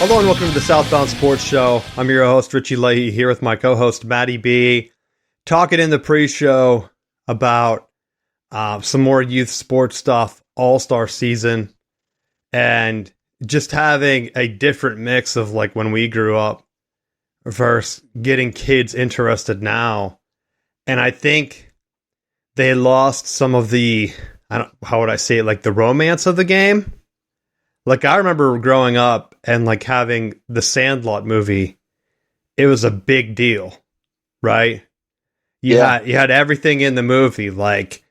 Hello and welcome to the Southbound Sports Show. I'm your host, Richie Leahy, here with my co-host, Maddie B. Talking in the pre-show about some more youth sports stuff, all-star season, and just having a different mix of like when we grew up versus getting kids interested now. And I think they lost some of the, how would I say it, like the romance of the game. Like, I remember growing up and, like, having the Sandlot movie. It was a big deal, right? You had everything in the movie, like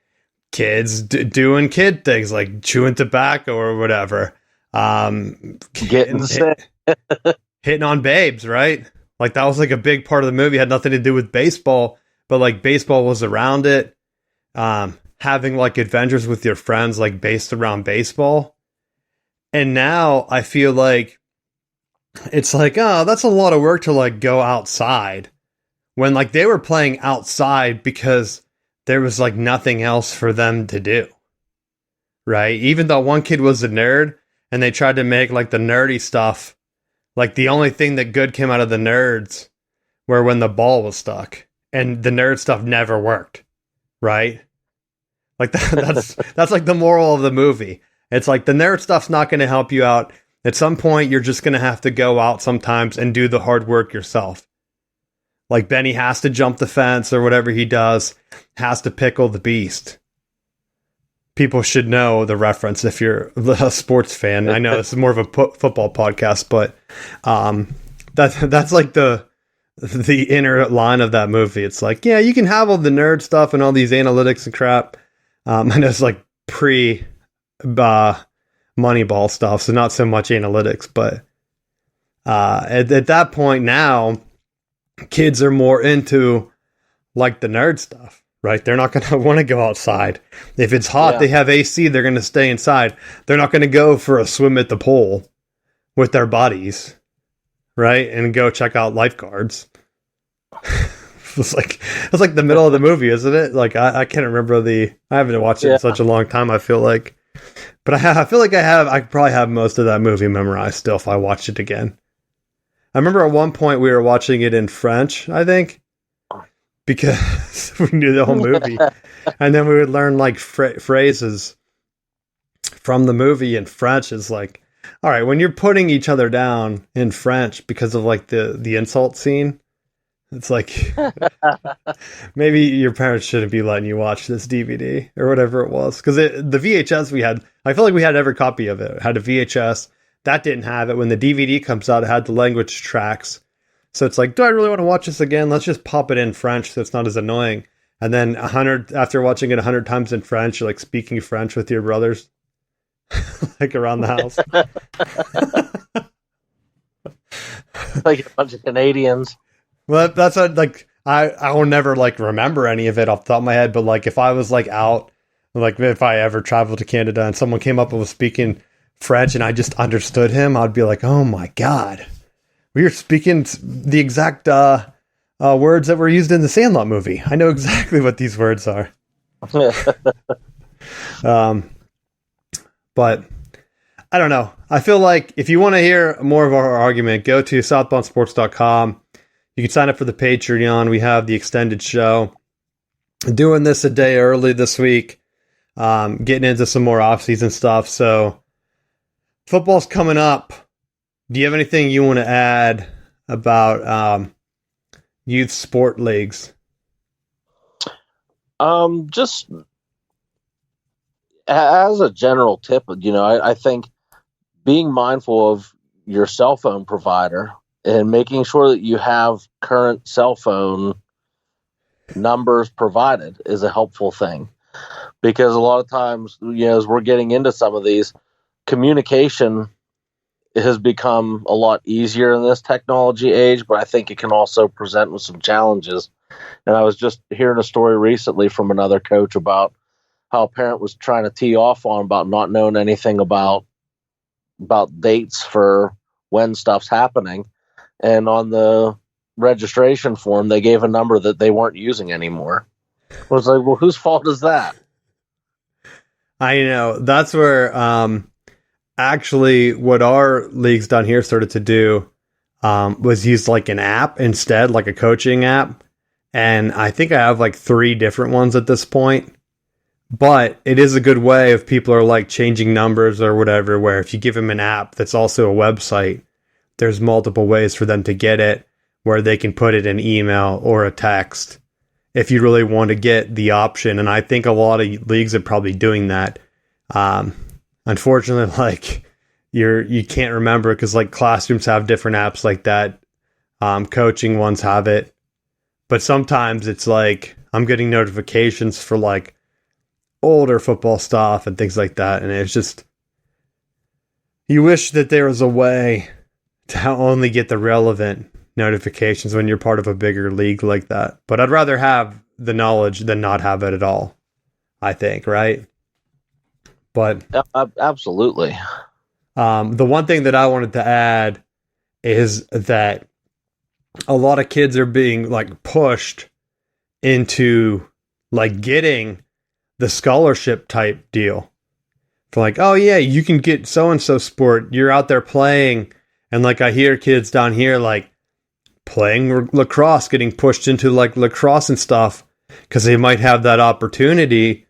kids doing kid things, like chewing tobacco or whatever. Hitting on babes, right? Like, that was, like, a big part of the movie. It had nothing to do with baseball, but, like, baseball was around it. Having, like, adventures with your friends, like, based around baseball. And now I feel like it's like, oh, that's a lot of work to like go outside, when like they were playing outside because there was like nothing else for them to do. Right? Even though one kid was a nerd and they tried to make like the nerdy stuff, like the only thing that good came out of the nerds were when the ball was stuck, and the nerd stuff never worked. Right? Like that's like the moral of the movie. It's like the nerd stuff's not going to help you out. At some point, you're just going to have to go out sometimes and do the hard work yourself. Like Benny has to jump the fence or whatever he does, has to pickle the beast. People should know the reference if you're a sports fan. I know this is more of a football podcast, but that's like the inner line of that movie. It's like, yeah, you can have all the nerd stuff and all these analytics and crap. I know it's like Moneyball stuff, so not so much analytics, but at that point now, kids are more into like the nerd stuff, right? They're not going to want to go outside. If it's hot, they have AC, they're going to stay inside. They're not going to go for a swim at the pool with their buddies, right? And go check out lifeguards. It's like the middle of the movie, isn't it? Like I can't remember I haven't watched it in such a long time, I feel like. But I feel like I could probably have most of that movie memorized still if I watched it again. I remember at one point we were watching it in French, I think, because we knew the whole movie. And then we would learn like phrases from the movie in French. It's like, all right, when you're putting each other down in French because of like the insult scene, it's like, maybe your parents shouldn't be letting you watch this DVD or whatever it was. Because the VHS we had, I feel like we had every copy of it. It had a VHS. That didn't have it. When the DVD comes out, it had the language tracks. So it's like, do I really want to watch this again? Let's just pop it in French so it's not as annoying. And then after watching it 100 times in French, you're like speaking French with your brothers. Like around the house. Like a bunch of Canadians. Well, that's like I will never like remember any of it off the top of my head, but like if I was like out, like if I ever traveled to Canada and someone came up and was speaking French and I just understood him, I'd be like, oh my God, we were speaking the exact words that were used in the Sandlot movie. I know exactly what these words are. But I don't know. I feel like if you want to hear more of our argument, go to southboundsports.com. You can sign up for the Patreon. We have the extended show. Doing this a day early this week. Getting into some more off-season stuff. So, football's coming up. Do you have anything you want to add about youth sport leagues? Just as a general tip, I think being mindful of your cell phone provider and making sure that you have current cell phone numbers provided is a helpful thing. Because a lot of times, as we're getting into some of these, communication has become a lot easier in this technology age, but I think it can also present with some challenges. And I was just hearing a story recently from another coach about how a parent was trying to tee off on about not knowing anything about dates for when stuff's happening. And on the registration form, they gave a number that they weren't using anymore. I was like, well, whose fault is that? I know. That's where actually what our leagues down here started to do was use like an app instead, like a coaching app. And I think I have like 3 different ones at this point. But it is a good way if people are like changing numbers or whatever, where if you give them an app that's also a website, there's multiple ways for them to get it, where they can put it in email or a text if you really want to get the option. And I think a lot of leagues are probably doing that. Unfortunately, like you can't remember because like classrooms have different apps like that. Coaching ones have it. But sometimes it's like I'm getting notifications for like older football stuff and things like that. And it's just, you wish that there was a way to only get the relevant notifications when you're part of a bigger league like that. But I'd rather have the knowledge than not have it at all, I think, right? But absolutely. The one thing that I wanted to add is that a lot of kids are being like pushed into like getting the scholarship type deal for like, oh yeah, you can get so-and-so sport. You're out there playing. And like, I hear kids down here, like playing lacrosse, getting pushed into like lacrosse and stuff because they might have that opportunity,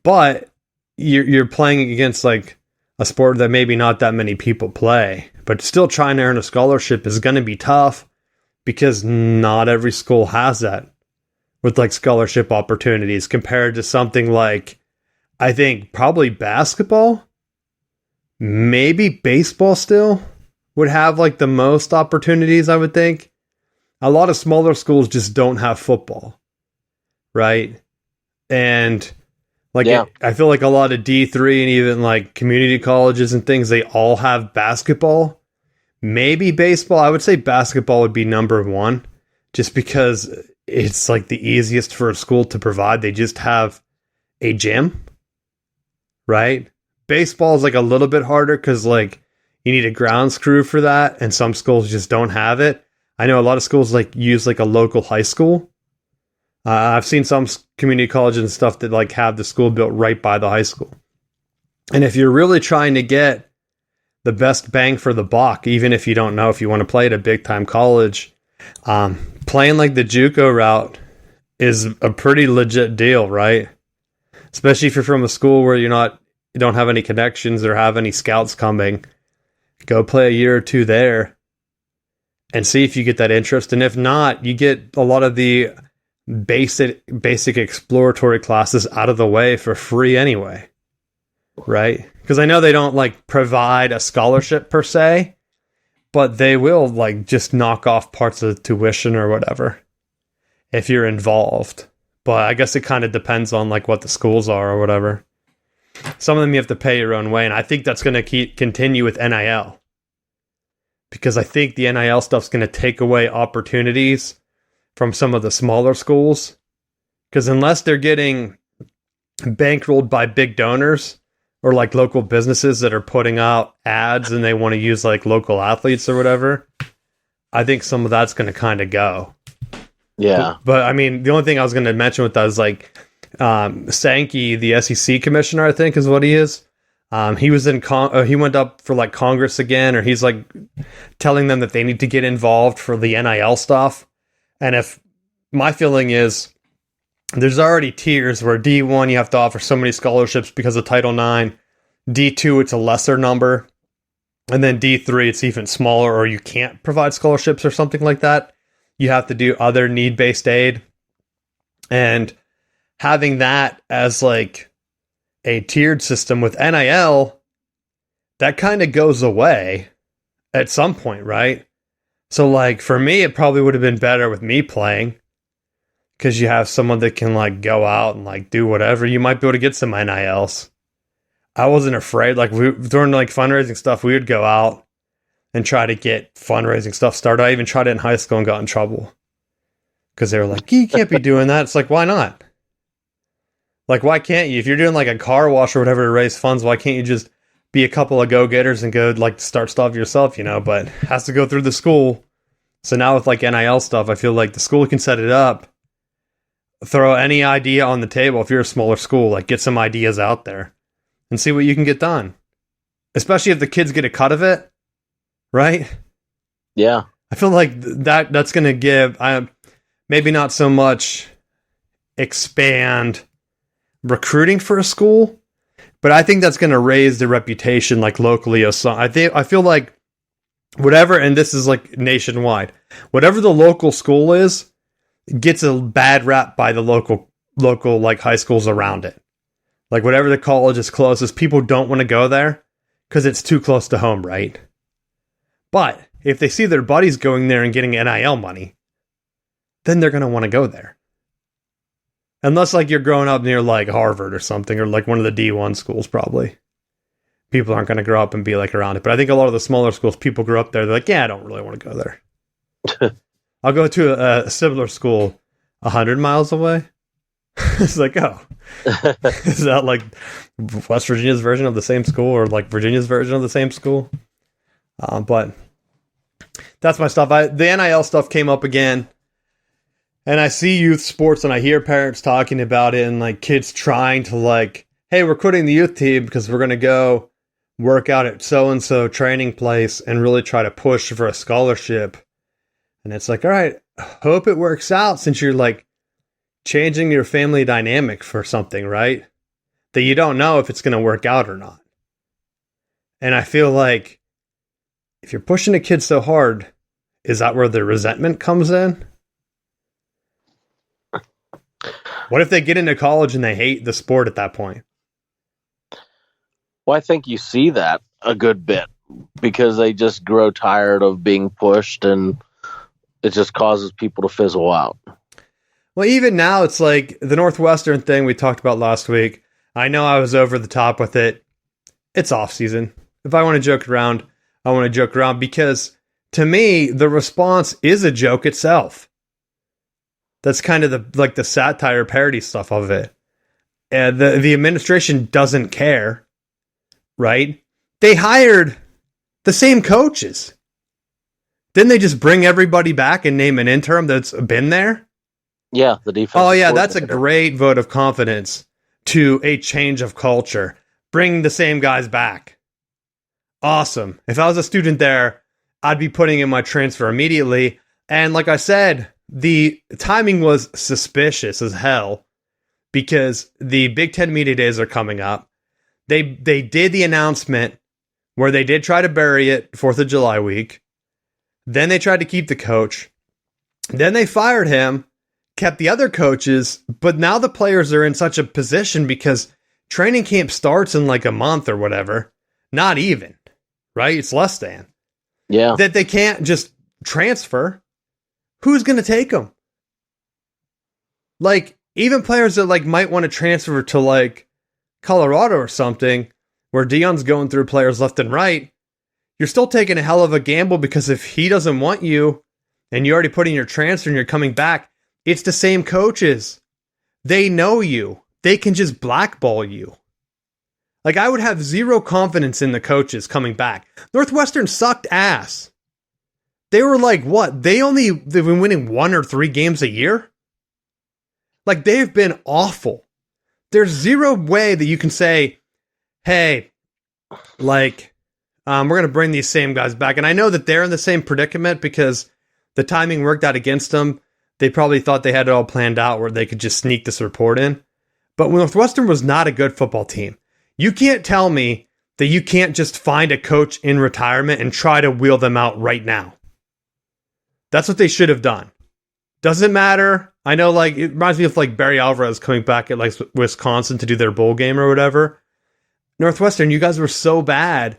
but you're playing against like a sport that maybe not that many people play, but still trying to earn a scholarship is going to be tough because not every school has that with like scholarship opportunities compared to something like, I think probably basketball, maybe baseball still would have like the most opportunities, I would think. A lot of smaller schools just don't have football, right? And like, I feel like a lot of D3 and even like community colleges and things, they all have basketball. Maybe baseball. I would say basketball would be number 1 just because it's like the easiest for a school to provide. They just have a gym, right? Baseball is like a little bit harder because like you need a grounds crew for that. And some schools just don't have it. I know a lot of schools like use like a local high school. I've seen some community colleges and stuff that like have the school built right by the high school. And if you're really trying to get the best bang for the buck, even if you don't know if you want to play at a big time college, playing like the JUCO route is a pretty legit deal, right? Especially if you're from a school where you don't have any connections or have any scouts coming. Go play a year or 2 there and see if you get that interest. And if not, you get a lot of the basic exploratory classes out of the way for free anyway, right? Because I know they don't like provide a scholarship per se, but they will like just knock off parts of the tuition or whatever if you're involved. But I guess it kind of depends on like what the schools are or whatever. Some of them you have to pay your own way, and I think that's going to continue with NIL. Because I think the NIL stuff's going to take away opportunities from some of the smaller schools. Because unless they're getting bankrolled by big donors or like local businesses that are putting out ads and they want to use like local athletes or whatever, I think some of that's going to kind of go. Yeah. But I mean, the only thing I was going to mention with that is like Sankey, the SEC commissioner, I think is what he is. He was he went up for like Congress again, or he's like telling them that they need to get involved for the NIL stuff. And if my feeling is there's already tiers where D1, you have to offer so many scholarships because of Title IX. D2, it's a lesser number. And then D3, it's even smaller, or you can't provide scholarships or something like that. You have to do other need-based aid. And having that as like a tiered system with NIL, that kind of goes away at some point, right? So like for me, it probably would have been better with me playing, because you have someone that can like go out and like do whatever. You might be able to get some NILs. I wasn't afraid. Like during like fundraising stuff, we would go out and try to get fundraising stuff started. I even tried it in high school and got in trouble because they were like, you can't be doing that. It's like, why not? Like, why can't you? If you're doing like a car wash or whatever to raise funds, why can't you just be a couple of go-getters and go like start stuff yourself, you know? But it has to go through the school. So now with like NIL stuff, I feel like the school can set it up, throw any idea on the table. If you're a smaller school, like get some ideas out there and see what you can get done. especially if the kids get a cut of it, right? Yeah. I feel like that's going to give maybe not so much expand recruiting for a school, but I think that's going to raise the reputation like locally. I feel like whatever, and this is like nationwide, whatever the local school is gets a bad rap by the local like high schools around it. Like whatever the college is closest, people don't want to go there because it's too close to home, right? But if they see their buddies going there and getting NIL money, then they're going to want to go there. Unless like you're growing up near like Harvard or something, or like one of the D1 schools, probably. People aren't going to grow up and be like around it. But I think a lot of the smaller schools, people grow up there, they're like, yeah, I don't really want to go there. I'll go to a similar school 100 miles away. It's like, oh, is that like West Virginia's version of the same school, or like Virginia's version of the same school? But that's my stuff. The NIL stuff came up again, and I see youth sports, and I hear parents talking about it, and like kids trying to like, hey, we're quitting the youth team because we're going to go work out at so-and-so training place and really try to push for a scholarship. And it's like, all right, hope it works out, since you're like changing your family dynamic for something, right? That you don't know if it's going to work out or not. And I feel like if you're pushing a kid so hard, is that where the resentment comes in? What if they get into college and they hate the sport at that point? Well, I think you see that a good bit because they just grow tired of being pushed, and it just causes people to fizzle out. Well, even now, it's like the Northwestern thing we talked about last week. I know I was over the top with it. It's off season. If I want to joke around, I want to joke around, because to me, the response is a joke itself. That's kind of the satire parody stuff of it. And the administration doesn't care, right? They hired the same coaches. Didn't they just bring everybody back and name an interim that's been there? Yeah, the defense. Oh, yeah, that's a great vote of confidence to a change of culture. Bring the same guys back. Awesome. If I was a student there, I'd be putting in my transfer immediately. And like I said, the timing was suspicious as hell, because the Big Ten Media Days are coming up. They did the announcement where they did try to bury it 4th of July week. Then they tried to keep the coach. Then they fired him, kept the other coaches, but now the players are in such a position because training camp starts in like a month or whatever. Not even, right? It's less than. Yeah. That they can't just transfer. Who's going to take them? Like, even players that like might want to transfer to like Colorado or something, where Deion's going through players left and right, you're still taking a hell of a gamble, because if he doesn't want you and you already put in your transfer and you're coming back, it's the same coaches. They know you. They can just blackball you. Like, I would have zero confidence in the coaches coming back. Northwestern sucked ass. They were like, what? They've been winning 1 or 3 games a year? Like, they've been awful. There's zero way that you can say, hey, like, we're going to bring these same guys back. And I know that they're in the same predicament because the timing worked out against them. They probably thought they had it all planned out where they could just sneak this report in. But Northwestern was not a good football team. You can't tell me that you can't just find a coach in retirement and try to wheel them out right now. That's what they should have done. Doesn't matter. I know, like, it reminds me of like Barry Alvarez coming back at like Wisconsin to do their bowl game or whatever. Northwestern, you guys were so bad.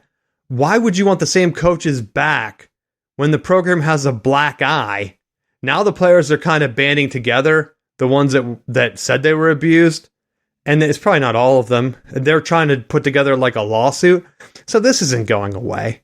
Why would you want the same coaches back when the program has a black eye? Now the players are kind of banding together, the ones that said they were abused. And it's probably not all of them. They're trying to put together like a lawsuit. So this isn't going away.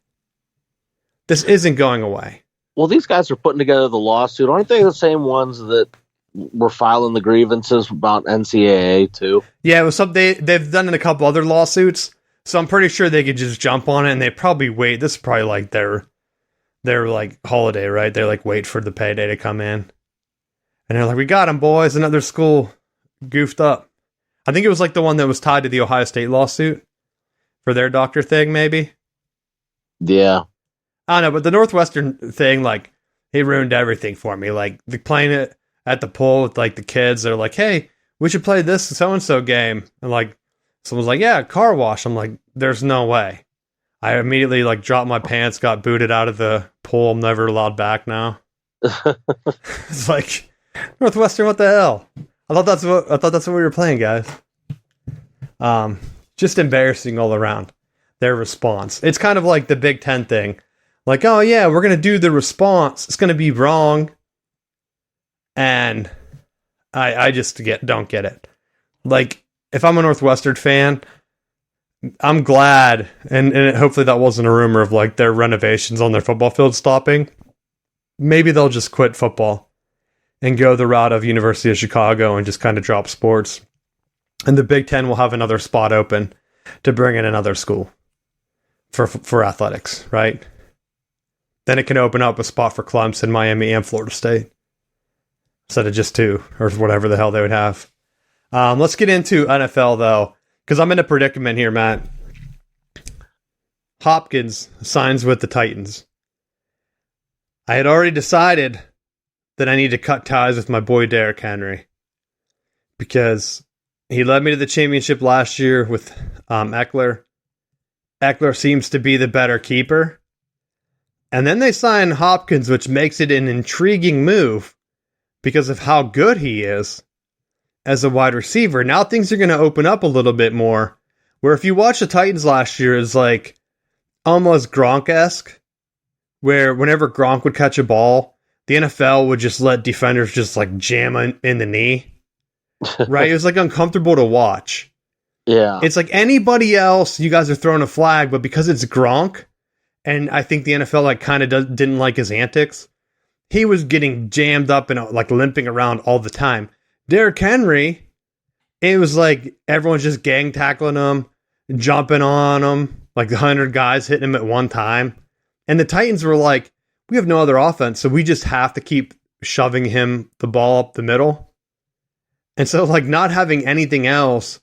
This isn't going away. Well, these guys are putting together the lawsuit. Aren't they the same ones that were filing the grievances about NCAA too? Yeah, it was they've done in a couple other lawsuits. So I'm pretty sure they could just jump on it, and they probably wait. This is probably like their like holiday, right? They like wait for the payday to come in. And they're like, we got them, boys. Another school goofed up. I think it was like the one that was tied to the Ohio State lawsuit for their doctor thing, maybe. Yeah. I don't know, but the Northwestern thing, like, he ruined everything for me. Like, playing it at the pool with, like, the kids, they're like, hey, we should play this so-and-so game. And, like, someone's like, yeah, car wash. I'm like, there's no way. I immediately, like, dropped my pants, got booted out of the pool. I'm never allowed back now. It's like, Northwestern, what the hell? I thought that's what we were playing, guys. Just embarrassing all around. Their response. It's kind of like the Big Ten thing. Like, oh yeah, we're gonna do the response. It's gonna be wrong. And I just don't get it. Like, if I'm a Northwestern fan, I'm glad, and hopefully that wasn't a rumor of like their renovations on their football field stopping. Maybe they'll just quit football and go the route of University of Chicago and just kind of drop sports. And the Big Ten will have another spot open to bring in another school for athletics, right? Then it can open up a spot for Clemson, Miami, and Florida State instead of just two or whatever the hell they would have. Let's get into NFL, though, because I'm in a predicament here, Matt. Hopkins signs with the Titans. I had already decided that I need to cut ties with my boy Derrick Henry because he led me to the championship last year with Eckler. Eckler seems to be the better keeper. And then they sign Hopkins, which makes it an intriguing move because of how good he is as a wide receiver. Now things are going to open up a little bit more. Where if you watch the Titans last year, it's like almost Gronk-esque, where whenever Gronk would catch a ball, the NFL would just let defenders just like jam in the knee. Right? It was like uncomfortable to watch. Yeah. It's like anybody else, you guys are throwing a flag, but because it's Gronk, and I think the NFL like kind of didn't like his antics, he was getting jammed up and like limping around all the time. Derrick Henry, it was like everyone's just gang tackling him, jumping on him, like 100 guys hitting him at one time. And the Titans were like, we have no other offense, so we just have to keep shoving him the ball up the middle. And so like not having anything else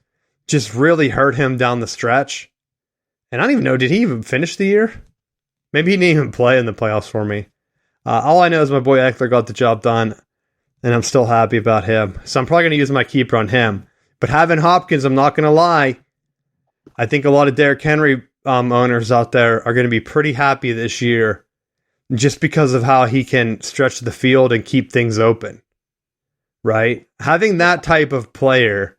just really hurt him down the stretch. And I don't even know, did he even finish the year? Maybe he didn't even play in the playoffs for me. All I know is my boy Eckler got the job done, and I'm still happy about him. So I'm probably going to use my keeper on him. But having Hopkins, I'm not going to lie, I think a lot of Derrick Henry owners out there are going to be pretty happy this year just because of how he can stretch the field and keep things open. Right? Having that type of player,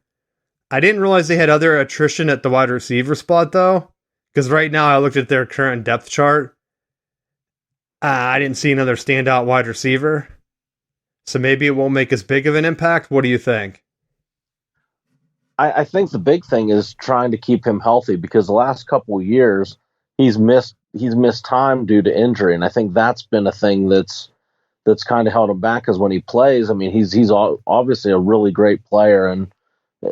I didn't realize they had other attrition at the wide receiver spot, though, because right now I looked at their current depth chart. I didn't see another standout wide receiver. So maybe it won't make as big of an impact. What do you think? I think the big thing is trying to keep him healthy because the last couple of years he's missed time due to injury, and I think that's been a thing that's kind of held him back. Because when he plays, I mean, he's obviously a really great player and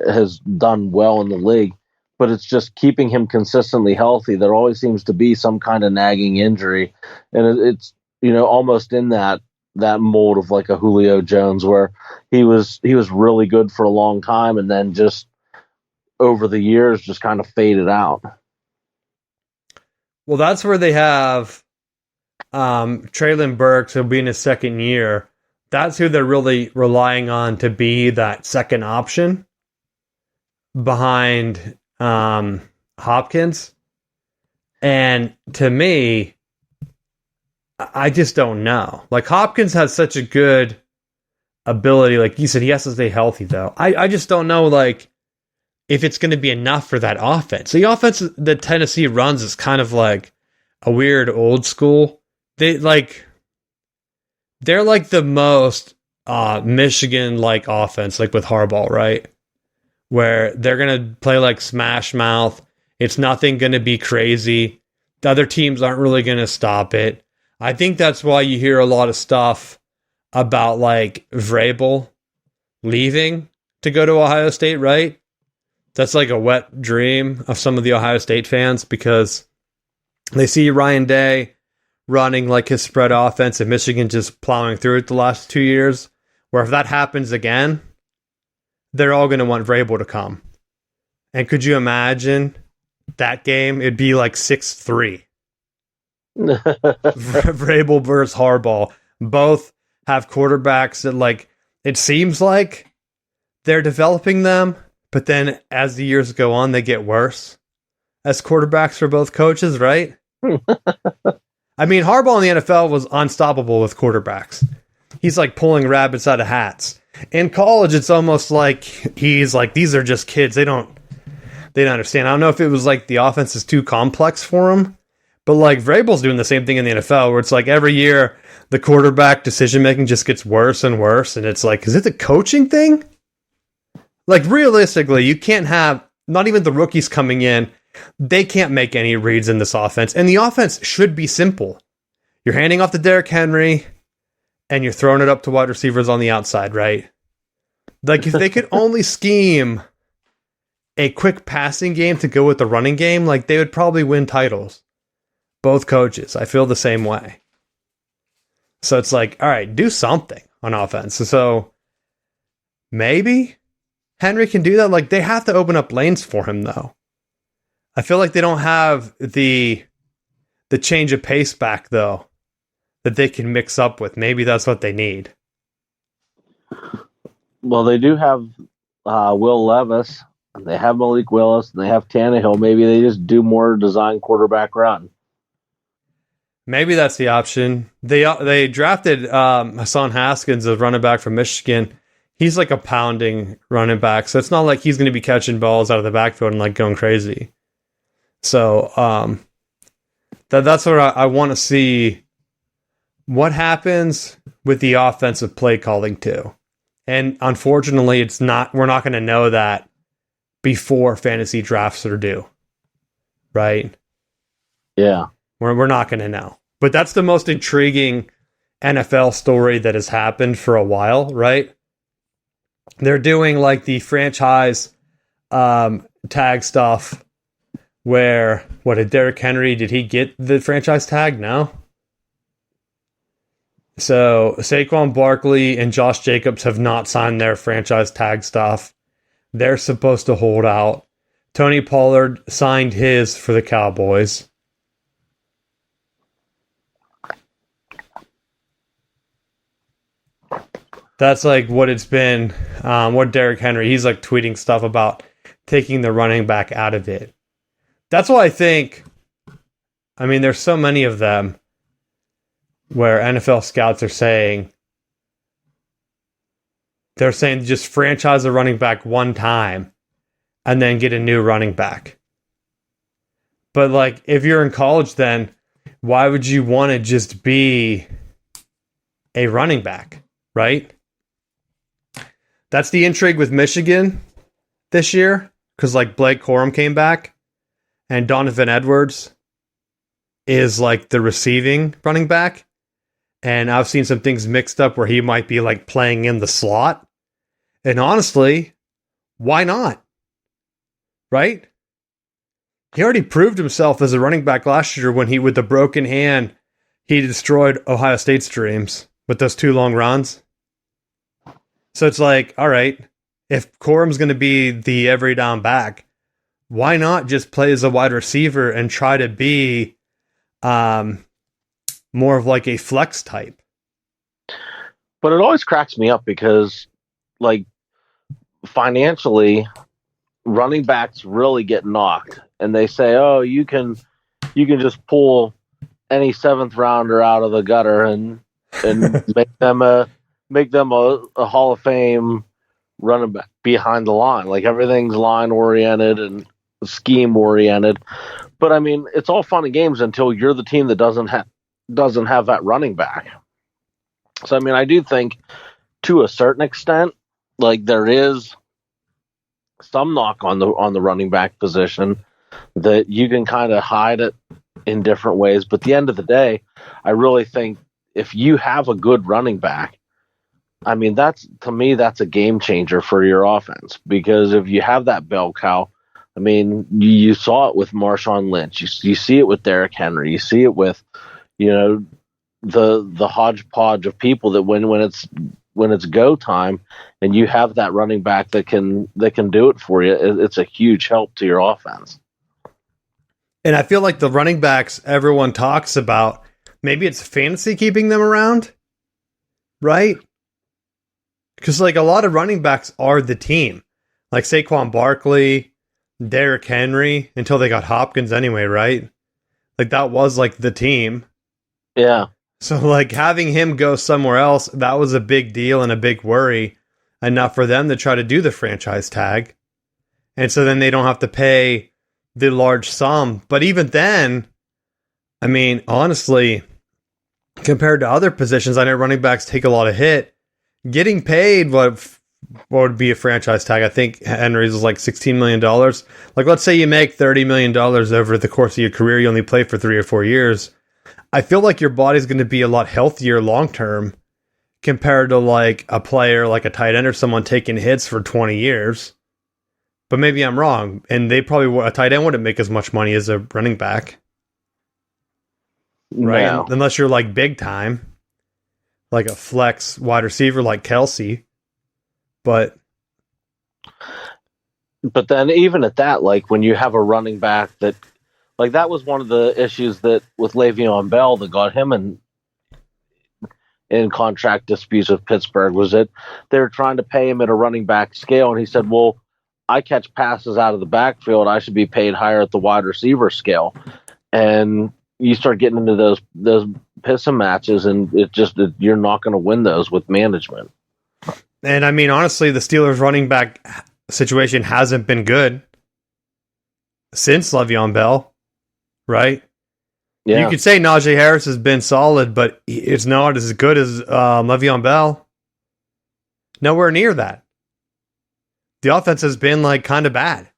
has done well in the league, but it's just keeping him consistently healthy. There always seems to be some kind of nagging injury, and it's almost in that mold of like a Julio Jones, where he was really good for a long time and then just over the years just kind of faded out. Well, that's where they have Traylon Burks, who'll be in his second year. That's who they're really relying on to be that second option behind Hopkins. And to me, I just don't know. Like, Hopkins has such a good ability. Like you said, he has to stay healthy, though. I just don't know, like, if it's going to be enough for that offense. The offense that Tennessee runs is kind of like a weird old school. They're like the most Michigan-like offense, like with Harbaugh, right? Where they're going to play like smash mouth. It's nothing going to be crazy. The other teams aren't really going to stop it. I think that's why you hear a lot of stuff about like Vrabel leaving to go to Ohio State, right? That's like a wet dream of some of the Ohio State fans because they see Ryan Day running like his spread offense and Michigan just plowing through it the last 2 years, where if that happens again, they're all going to want Vrabel to come. And could you imagine that game? It'd be like 6-3. Vrabel versus Harbaugh. Both have quarterbacks that, like, it seems like they're developing them, but then as the years go on, they get worse as quarterbacks for both coaches, right? I mean, Harbaugh in the NFL was unstoppable with quarterbacks. He's like pulling rabbits out of hats. In college, it's almost like he's like, these are just kids. They don't understand. I don't know if it was like the offense is too complex for him, but like Vrabel's doing the same thing in the NFL, where it's like every year the quarterback decision making just gets worse and worse, and it's like, is it the coaching thing? Like, realistically, you can't have, not even the rookies coming in, they can't make any reads in this offense. And the offense should be simple. You're handing off to Derrick Henry, and you're throwing it up to wide receivers on the outside, right? Like, if they could only scheme a quick passing game to go with the running game, like, they would probably win titles. Both coaches. I feel the same way. So it's like, all right, do something on offense. So maybe Henry can do that. Like, they have to open up lanes for him, though. I feel like they don't have the change of pace back, though, that they can mix up with. Maybe that's what they need. Well, they do have Will Levis, and they have Malik Willis, and they have Tannehill. Maybe they just do more design quarterback run. Maybe that's the option. They drafted Hassan Haskins, a running back from Michigan. He's like a pounding running back, so it's not like he's going to be catching balls out of the backfield and like going crazy. So that's what I want to see. What happens with the offensive play calling too? And unfortunately, we're not going to know that before fantasy drafts are due. Right? Yeah. We're not going to know. But that's the most intriguing NFL story that has happened for a while, right? They're doing like the franchise tag stuff where, did Derrick Henry, did he get the franchise tag? No. So Saquon Barkley and Josh Jacobs have not signed their franchise tag stuff. They're supposed to hold out. Tony Pollard signed his for the Cowboys. That's like what it's been. What Derrick Henry, he's like tweeting stuff about taking the running back out of it. That's why I think, I mean, there's so many of them where NFL scouts are saying, they're saying just franchise a running back one time and then get a new running back. But like, if you're in college, then why would you want to just be a running back, right? That's the intrigue with Michigan this year, because like Blake Corum came back and Donovan Edwards is like the receiving running back. And I've seen some things mixed up where he might be like playing in the slot. And honestly, why not? Right? He already proved himself as a running back last year when with the broken hand, he destroyed Ohio State's dreams with those 2 long runs. So it's like, all right, if Corum's going to be the every down back, why not just play as a wide receiver and try to be more of like a flex type? But it always cracks me up because, like, financially, running backs really get knocked, and they say, "Oh, you can just pull any 7th rounder out of the gutter and make them a Hall of Fame running back behind the line. Like, everything's line oriented and scheme oriented." But I mean, it's all fun and games until you're the team that doesn't have that running back. So I mean, I do think to a certain extent, like, there is some knock on the running back position that you can kind of hide it in different ways. But at the end of the day, I really think if you have a good running back, I mean, to me, that's a game changer for your offense, because if you have that bell cow, I mean, you saw it with Marshawn Lynch. You see it with Derrick Henry. You see it with, the hodgepodge of people that when it's go time and you have that running back that can do it for you, it's a huge help to your offense. And I feel like the running backs everyone talks about, maybe it's fantasy keeping them around, right? Because like a lot of running backs are the team. Like Saquon Barkley, Derrick Henry, until they got Hopkins anyway, right? Like that was like the team. Yeah. So like having him go somewhere else, that was a big deal and a big worry. Enough for them to try to do the franchise tag. And so then they don't have to pay the large sum. But even then, I mean, honestly, compared to other positions, I know running backs take a lot of hit. Getting paid what would be a franchise tag? I think Henry's was like $16 million. Like, let's say you make $30 million over the course of your career. You only play for 3 or 4 years. I feel like your body's going to be a lot healthier long term compared to like a player like a tight end or someone taking hits for 20 years. But maybe I'm wrong. And a tight end wouldn't make as much money as a running back. Right? No. Unless you're like big time. Like a flex wide receiver like Kelsey. But then even at that, like when you have a running back that, like that was one of the issues that with Le'Veon Bell that got him in contract disputes with Pittsburgh, was that they were trying to pay him at a running back scale. And he said, well, I catch passes out of the backfield. I should be paid higher at the wide receiver scale. And you start getting into those pissing matches, and you're not going to win those with management. And I mean, honestly, the Steelers running back situation hasn't been good since Le'Veon Bell, right? Yeah. You could say Najee Harris has been solid, but it's not as good as Le'Veon Bell. Nowhere near that. The offense has been like kind of bad.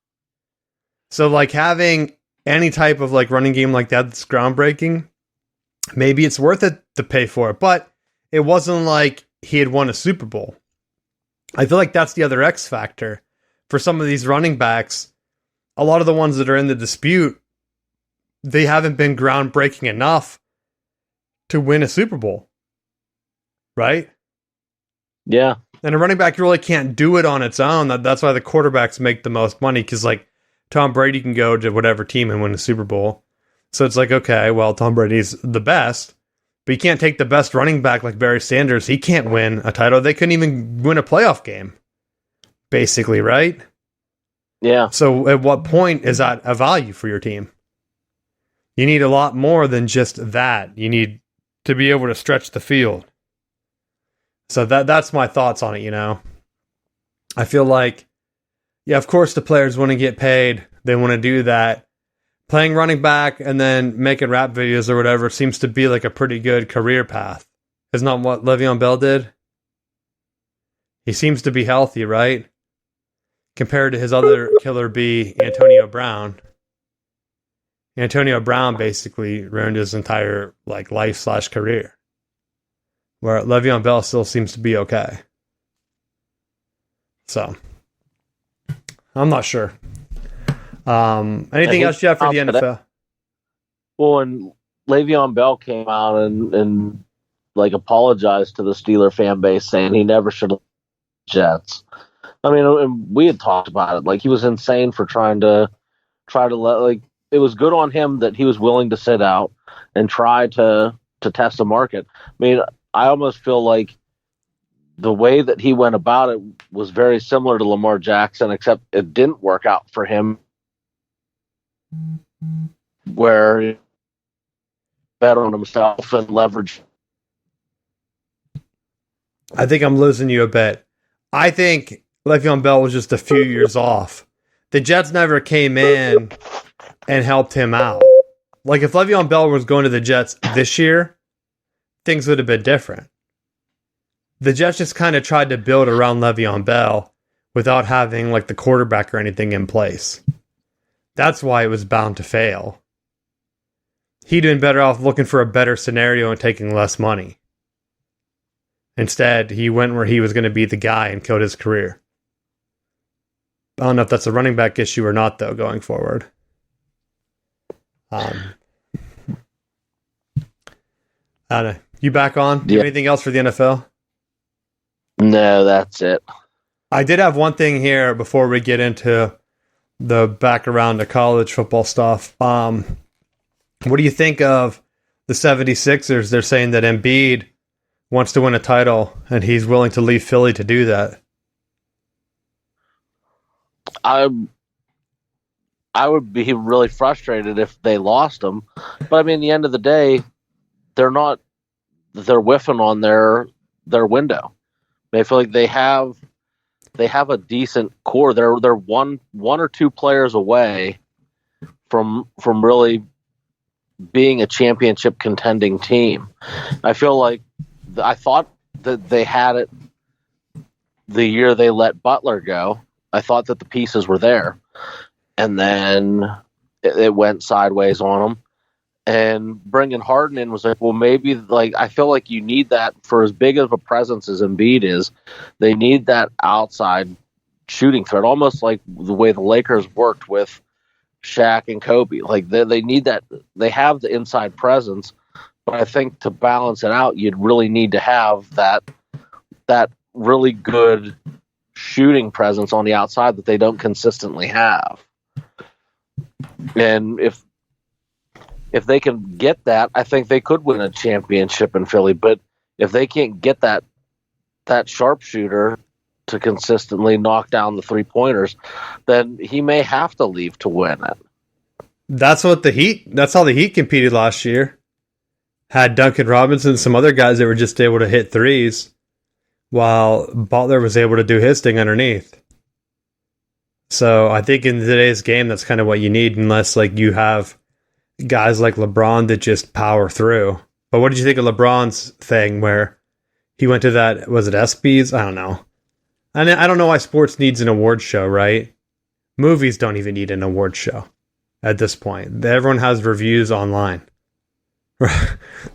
So like having any type of like running game like that's groundbreaking, maybe it's worth it to pay for it. But it wasn't like he had won a Super Bowl. I feel like that's the other X factor for some of these running backs. A lot of the ones that are in the dispute, they haven't been groundbreaking enough to win a Super Bowl. Right? Yeah. And a running back really can't do it on its own. That's why the quarterbacks make the most money, because like Tom Brady can go to whatever team and win a Super Bowl. So it's like, okay, well, Tom Brady's the best, but you can't take the best running back like Barry Sanders. He can't win a title. They couldn't even win a playoff game, basically, right? Yeah. So at what point is that a value for your team? You need a lot more than just that. You need to be able to stretch the field. So that's my thoughts on it, you know. I feel like, yeah, of course the players want to get paid. They want to do that. Playing running back and then making rap videos or whatever seems to be like a pretty good career path. Isn't that what Le'Veon Bell did? He seems to be healthy, right? Compared to his other killer bee, Antonio Brown. Antonio Brown basically ruined his entire like life/career. Where Le'Veon Bell still seems to be okay. So, I'm not sure. Anything else you have for the NFL? Well, and Le'Veon Bell came out and like apologized to the Steeler fan base, saying he never should have Jets. I mean, we had talked about it. Like he was insane for trying to let, like, it was good on him that he was willing to sit out and try to test the market. I mean, I almost feel like the way that he went about it was very similar to Lamar Jackson, except it didn't work out for him, where he bet on himself and leverage. I think I'm losing you a bit. I think Le'Veon Bell was just a few years off. The Jets never came in and helped him out. Like if Le'Veon Bell was going to the Jets this year, things would have been different. The Jets just kind of tried to build around Le'Veon Bell without having like the quarterback or anything in place. That's why it was bound to fail. He'd been better off looking for a better scenario and taking less money. Instead, he went where he was going to be the guy and killed his career. I don't know if that's a running back issue or not, though, going forward. I don't know. You back on? Do you have anything else for the NFL? No, that's it. I did have one thing here before we get into the back around to college football stuff. What do you think of the 76ers? They're saying that Embiid wants to win a title, and he's willing to leave Philly to do that. I would be really frustrated if they lost him. But I mean, at the end of the day, they're whiffing on their window. They feel like they have a decent core. They're one or two players away from really being a championship contending team. I thought that they had it the year they let Butler go. I thought that the pieces were there, and then it went sideways on them. And bringing Harden in was like, well, maybe I feel like you need that for as big of a presence as Embiid is. They need that outside shooting threat, almost like the way the Lakers worked with Shaq and Kobe. Like they need that. They have the inside presence, but I think to balance it out, you'd really need to have that really good shooting presence on the outside that they don't consistently have. And if they can get that, I think they could win a championship in Philly. But if they can't get that sharpshooter to consistently knock down the 3-pointers, then he may have to leave to win it. That's how the Heat competed last year. Had Duncan Robinson and some other guys that were just able to hit threes, while Butler was able to do his thing underneath. So I think in today's game, that's kind of what you need, unless you have guys like LeBron that just power through. But what did you think of LeBron's thing where he went to that, was it ESPYs? I don't know. And I don't know why sports needs an award show, right? Movies don't even need an award show at this point. Everyone has reviews online.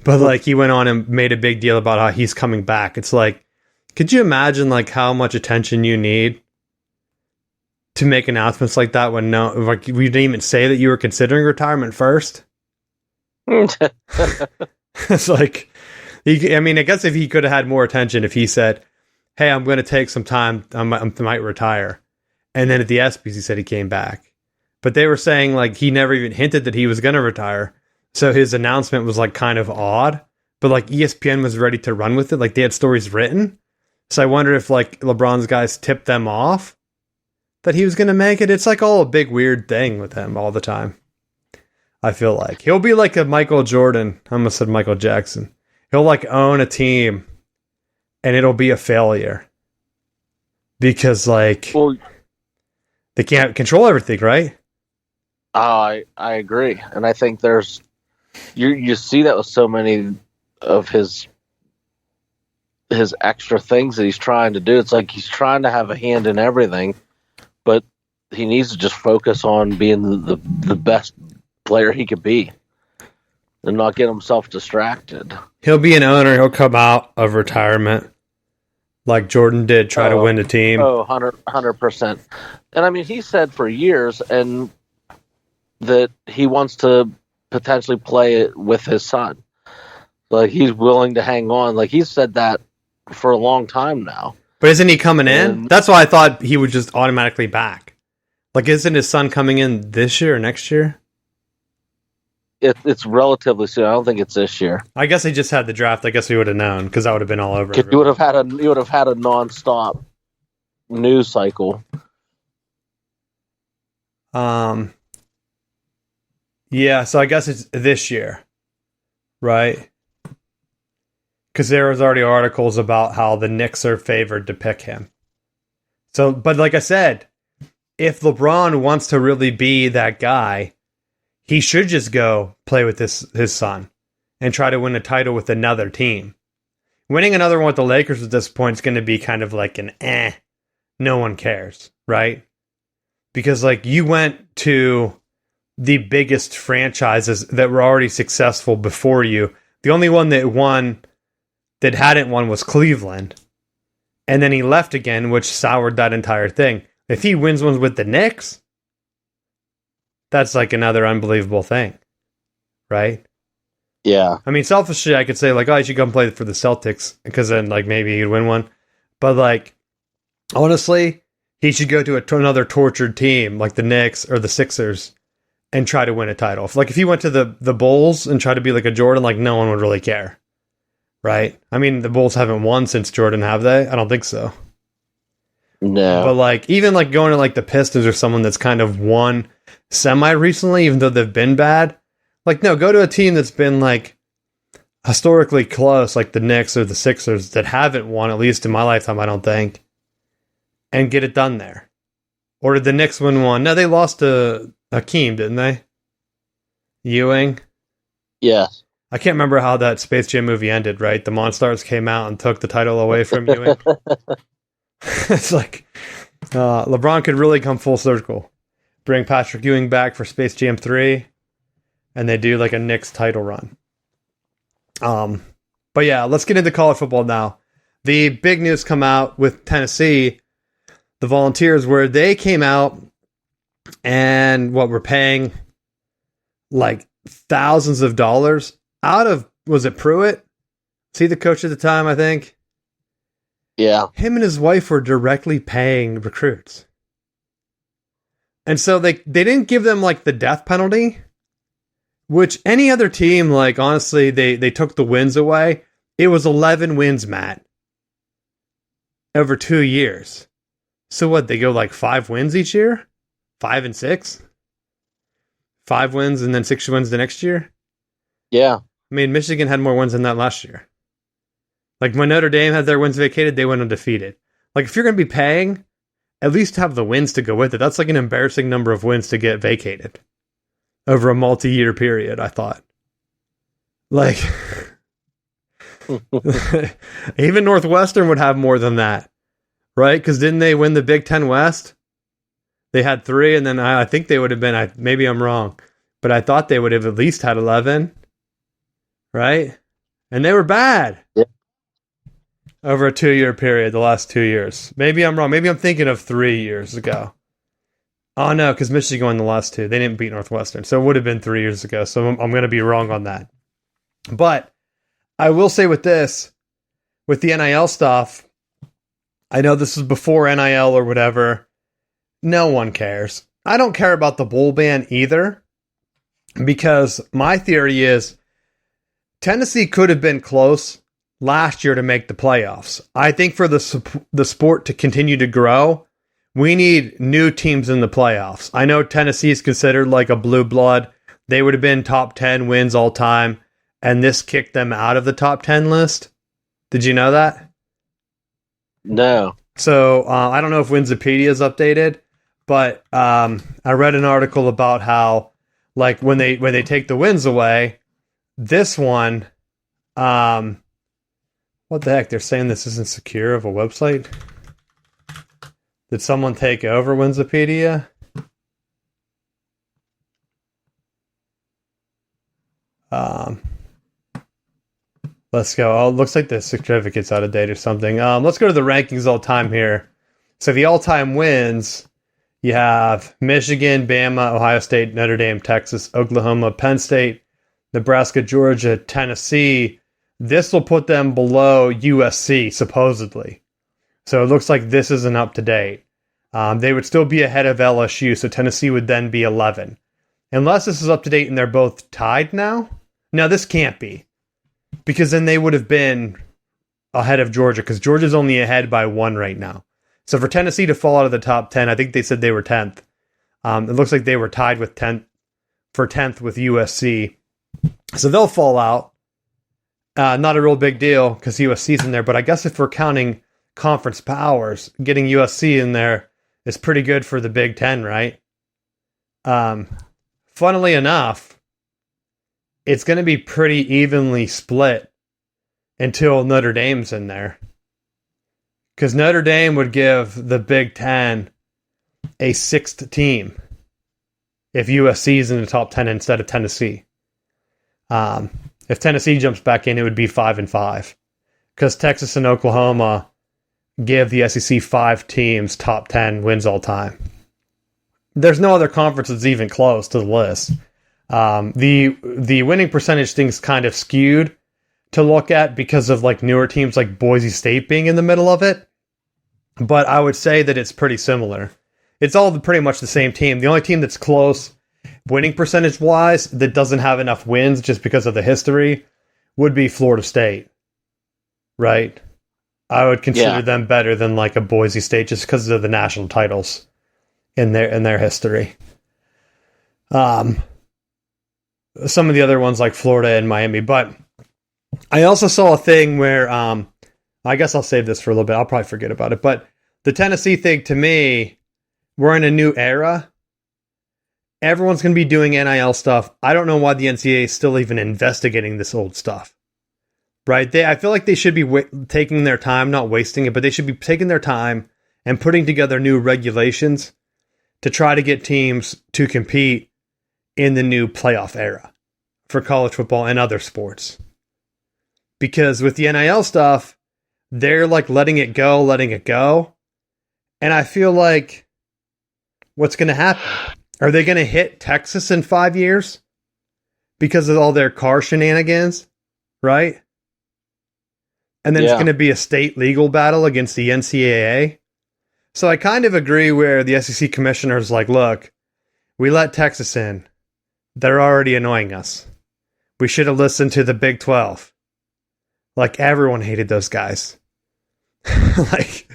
But he went on and made a big deal about how he's coming back. It's like, could you imagine how much attention you need to make announcements like that when we didn't even say that you were considering retirement first? It's I guess if he could have had more attention, if he said, hey, I'm going to take some time, I might retire. And then at the ESPYs, he said he came back. But they were saying he never even hinted that he was going to retire. So his announcement was kind of odd, but ESPN was ready to run with it. They had stories written. So I wonder if LeBron's guys tipped them off that he was going to make it. It's all a big weird thing with him all the time. I feel like he'll be like a Michael Jordan. I almost said Michael Jackson. He'll own a team and it'll be a failure because they can't control everything, right? I agree. And I think you see that with so many of his extra things that he's trying to do. It's he's trying to have a hand in everything, but he needs to just focus on being the best player he could be and not get himself distracted. He'll be an owner. He'll come out of retirement like Jordan did, try to win a team. 100%. And he said for years that he wants to potentially play it with his son. He's willing to hang on. He's said that for a long time now. But isn't he coming in? That's why I thought he would just automatically back. Isn't his son coming in this year or next year? It's relatively soon. I don't think it's this year. I guess they just had the draft. I guess we would have known because that would have been all over. You would have had a nonstop news cycle. Yeah, so I guess it's this year, right? Because there was already articles about how the Knicks are favored to pick him. So, but like I said, if LeBron wants to really be that guy, he should just go play with his son and try to win a title with another team. Winning another one with the Lakers at this point is going to be kind of no one cares, right? Because you went to the biggest franchises that were already successful before you. The only one that hadn't won was Cleveland. And then he left again, which soured that entire thing. If he wins one with the Knicks, that's another unbelievable thing, right? Yeah. Selfishly, I could say I should come play for the Celtics because then maybe he'd win one. But honestly, he should go to another tortured team like the Knicks or the Sixers and try to win a title. Like if he went to the Bulls and tried to be like a Jordan, like no one would really care, right? I mean, the Bulls haven't won since Jordan, have they? I don't think so. No. But like even like going to like the Pistons or someone that's kind of won semi recently, even though they've been bad, like no, go to a team that's been like historically close, like the Knicks or the Sixers that haven't won, at least in my lifetime, I don't think, and get it done there. Or did the Knicks win one? No, they lost to Hakeem, didn't they? Ewing? Yes. I can't remember how that Space Jam movie ended, right? The Monstars came out and took the title away from Ewing. It's like LeBron could really come full circle. Bring Patrick Ewing back for Space Jam 3, and they do like a Knicks title run. But yeah, let's get into college football now. The big news come out with Tennessee, the Volunteers, where they came out and were paying like thousands of dollars out of, was it Pruitt? Was he the coach at the time, I think? Yeah. Him and his wife were directly paying recruits. And so they didn't give them like the death penalty, which any other team, like honestly, they took the wins away. It was 11 wins, Matt, over 2 years. So what, they go like 5 wins each year? 5 and 6? 5 wins and then 6 wins the next year? Yeah. I mean, Michigan had more wins than that last year. Like when Notre Dame had their wins vacated, they went undefeated. Like if you're going to be paying, at least have the wins to go with it. That's like an embarrassing number of wins to get vacated over a multi-year period, I thought. Like, even Northwestern would have more than that, right? Because didn't they win the Big Ten West? They had 3, and then I think they would have been, maybe I'm wrong, but I thought they would have at least had 11, right? And they were bad. Yeah. Over a 2-year period, the last 2 years. Maybe I'm wrong. Maybe I'm thinking of 3 years ago. Oh, no, because Michigan won the last 2. They didn't beat Northwestern. So it would have been 3 years ago. So I'm going to be wrong on that. But I will say with this, with the NIL stuff, I know this is before NIL or whatever. No one cares. I don't care about the bowl ban either, because my theory is Tennessee could have been close last year to make the playoffs. I think for the sport to continue to grow, we need new teams in the playoffs. I know Tennessee is considered like a blue blood. They would have been top 10 wins all time, and this kicked them out of the top 10 list. Did you know that? No. So I don't know if Winsipedia is updated, but I read an article about how, like, when they take the wins away, this one, what the heck? They're saying this isn't secure of a website? Did someone take over Winsipedia? Let's go. Oh, it looks like the certificate's out of date or something. Let's go to the rankings all time here. So the all-time wins, you have Michigan, Bama, Ohio State, Notre Dame, Texas, Oklahoma, Penn State, Nebraska, Georgia, Tennessee. This will put them below USC, supposedly. So it looks like this isn't up to date. They would still be ahead of LSU, so Tennessee would then be 11. Unless this is up to date and they're both tied now? No, this can't be. Because then they would have been ahead of Georgia, because Georgia's only ahead by 1 right now. So for Tennessee to fall out of the top 10, I think they said they were 10th. It looks like they were tied with 10th with USC. So they'll fall out. Not a real big deal because USC's in there, but I guess if we're counting conference powers, getting USC in there is pretty good for the Big Ten, right? Funnily enough, it's going to be pretty evenly split until Notre Dame's in there. Because Notre Dame would give the Big Ten a 6th team if USC's in the top 10 instead of Tennessee. If Tennessee jumps back in, it would be 5-5. Because Texas and Oklahoma give the SEC 5 teams top 10 wins all time. There's no other conference that's even close to the list. The winning percentage thing's kind of skewed to look at because of like newer teams like Boise State being in the middle of it. but I would say that it's pretty similar. It's all pretty much the same team. The only team that's close winning percentage wise that doesn't have enough wins just because of the history would be Florida State, right? I would consider them better than like a Boise State just because of the national titles in their history. Some of the other ones like Florida and Miami, but I also saw a thing where I guess I'll save this for a little bit. I'll probably forget about it, but the Tennessee thing, to me, we're in a new era. Everyone's going to be doing NIL stuff. I don't know why the NCAA is still even investigating this old stuff. Right? I feel like they should be taking their time, not wasting it, but they should be taking their time and putting together new regulations to try to get teams to compete in the new playoff era for college football and other sports. Because with the NIL stuff, they're like letting it go. And I feel like what's going to happen? Are they going to hit Texas in 5 years because of all their car shenanigans? Right? And then it's going to be a state legal battle against the NCAA. So I kind of agree where the SEC commissioner is like, look, we let Texas in. They're already annoying us. We should have listened to the Big 12. Like, everyone hated those guys. Like,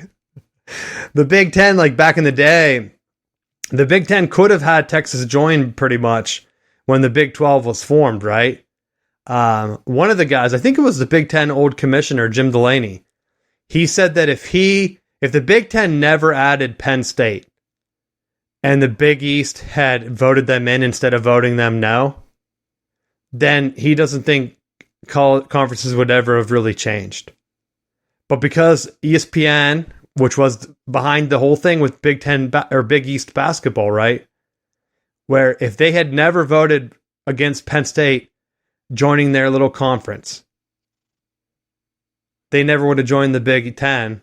the Big 10, like back in the day, the Big 10 could have had Texas join pretty much when the Big 12 was formed, right? One of the guys, I think it was the Big 10 old commissioner, Jim Delaney, he said that if the Big 10 never added Penn State and the Big East had voted them in instead of voting them no, then he doesn't think conferences would ever have really changed. But because ESPN, which was behind the whole thing with Big 10 or Big East basketball, right? Where if they had never voted against Penn State joining their little conference, they never would have joined the Big 10,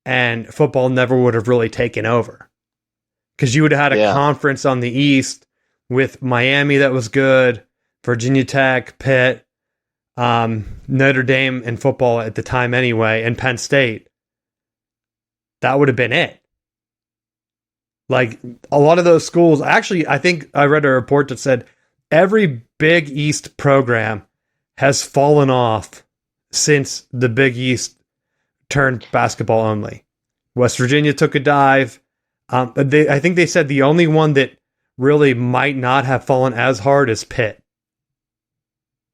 and football never would have really taken over. Because you would have had a conference on the East with Miami that was good, Virginia Tech, Pitt, Notre Dame in football at the time anyway, and Penn State. That would have been it. Like, a lot of those schools, actually, I think I read a report that said every Big East program has fallen off since the Big East turned basketball only. West Virginia took a dive. I think they said the only one that really might not have fallen as hard is Pitt.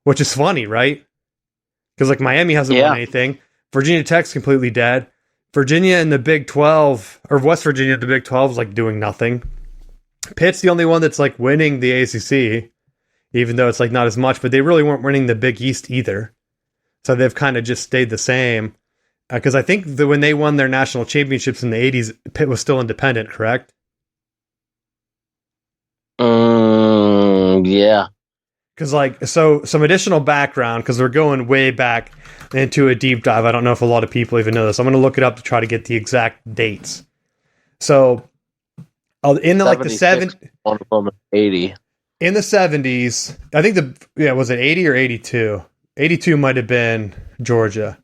Which is funny, right? Because like Miami hasn't won anything. Virginia Tech's completely dead. Virginia in the Big 12, or West Virginia in the Big 12 is like doing nothing. Pitt's the only one that's like winning the ACC, even though it's like not as much, but they really weren't winning the Big East either. So they've kind of just stayed the same. Because I think that when they won their national championships in the 80s, Pitt was still independent, correct? Yeah. Because like, so some additional background, because we're going way back into a deep dive. I don't know if a lot of people even know this. I'm going to look it up to try to get the exact dates. So in the like the 70s, 80. In the 70s, I think was it 80 or 82? 82 might have been Georgia.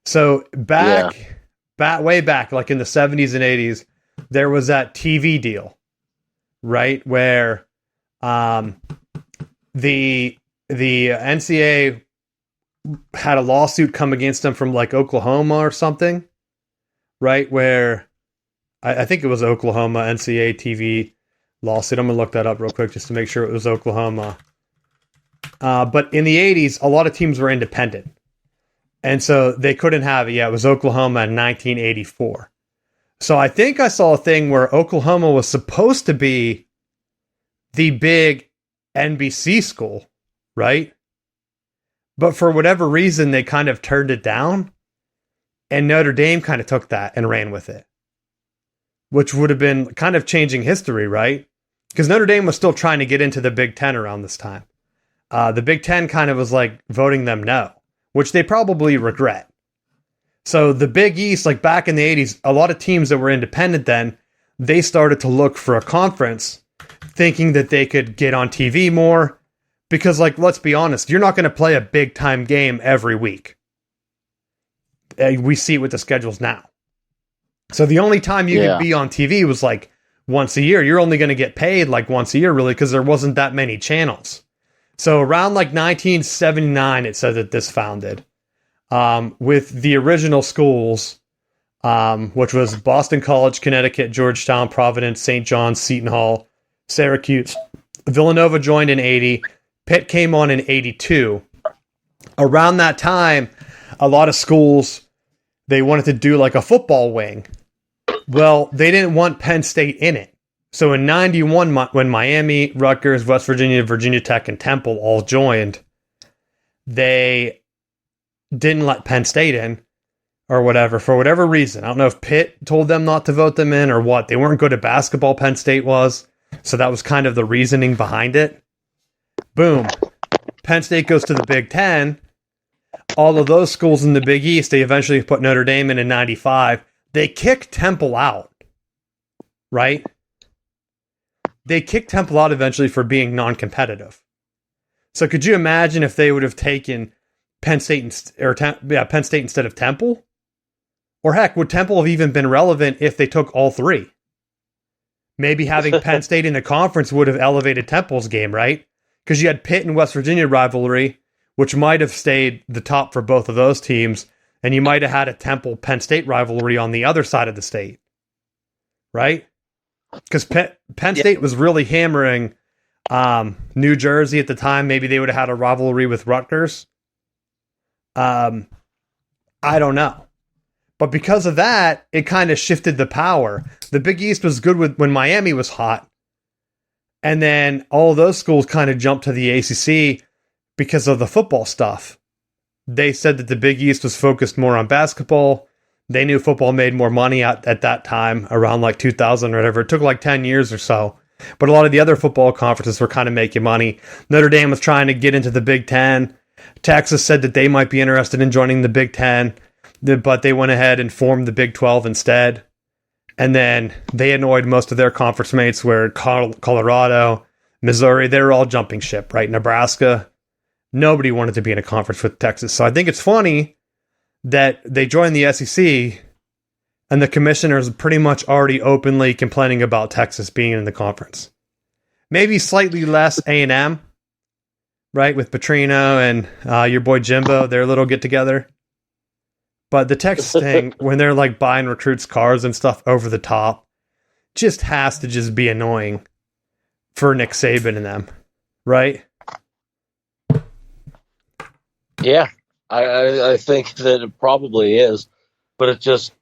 So way back, like in the 70s and 80s, there was that TV deal, right? Where the NCAA had a lawsuit come against them from like Oklahoma or something, right? Where I think it was Oklahoma NCAA TV lawsuit. I'm going to look that up real quick just to make sure it was Oklahoma. But in the 80s, a lot of teams were independent. And so they couldn't have it. Yeah, it was Oklahoma in 1984. So I think I saw a thing where Oklahoma was supposed to be the big NBC school, right? But for whatever reason, they kind of turned it down. And Notre Dame kind of took that and ran with it. Which would have been kind of changing history, right? Because Notre Dame was still trying to get into the Big Ten around this time. The Big Ten kind of was like voting them no, which they probably regret. So the Big East, like back in the 80s, a lot of teams that were independent then, they started to look for a conference thinking that they could get on TV more. Because, like, let's be honest, you're not going to play a big-time game every week. We see it with the schedules now. So the only time you could be on TV was like once a year. You're only going to get paid like once a year, really, because there wasn't that many channels. So around like 1979, it said that this founded with the original schools, which was Boston College, Connecticut, Georgetown, Providence, St. John's, Seton Hall, Syracuse. Villanova joined in 80. Pitt came on in 82. Around that time, a lot of schools, they wanted to do like a football wing. Well, they didn't want Penn State in it. So in 91, when Miami, Rutgers, West Virginia, Virginia Tech, and Temple all joined, they didn't let Penn State in or whatever, for whatever reason. I don't know if Pitt told them not to vote them in or what. They weren't good at basketball, Penn State was. So that was kind of the reasoning behind it. Boom. Penn State goes to the Big Ten. All of those schools in the Big East, they eventually put Notre Dame in 95. They kicked Temple out, right? They kicked Temple out eventually for being non-competitive. So could you imagine if they would have taken Penn State Penn State instead of Temple? Or heck, would Temple have even been relevant if they took all three? Maybe having Penn State in the conference would have elevated Temple's game, right? Because you had Pitt and West Virginia rivalry, which might have stayed the top for both of those teams, and you might have had a Temple-Penn State rivalry on the other side of the state, right? Because Penn State was really hammering New Jersey at the time. Maybe they would have had a rivalry with Rutgers. I don't know. But because of that, it kind of shifted the power. The Big East was good when Miami was hot. And then all those schools kind of jumped to the ACC because of the football stuff. They said that the Big East was focused more on basketball. They knew football made more money at that time, around like 2000 or whatever. It took like 10 years or so. But a lot of the other football conferences were kind of making money. Notre Dame was trying to get into the Big Ten. Texas said that they might be interested in joining the Big Ten, but they went ahead and formed the Big 12 instead. And then they annoyed most of their conference mates, where Colorado, Missouri, they were all jumping ship, right? Nebraska, nobody wanted to be in a conference with Texas. So I think it's funny that they joined the SEC and the commissioners pretty much already openly complaining about Texas being in the conference. Maybe slightly less A&M, right? With Petrino and your boy Jimbo, their little get-together. But the Texas thing, when they're like buying recruits' cars and stuff over the top, just has to just be annoying for Nick Saban and them, right? Yeah, I think that it probably is, but it's just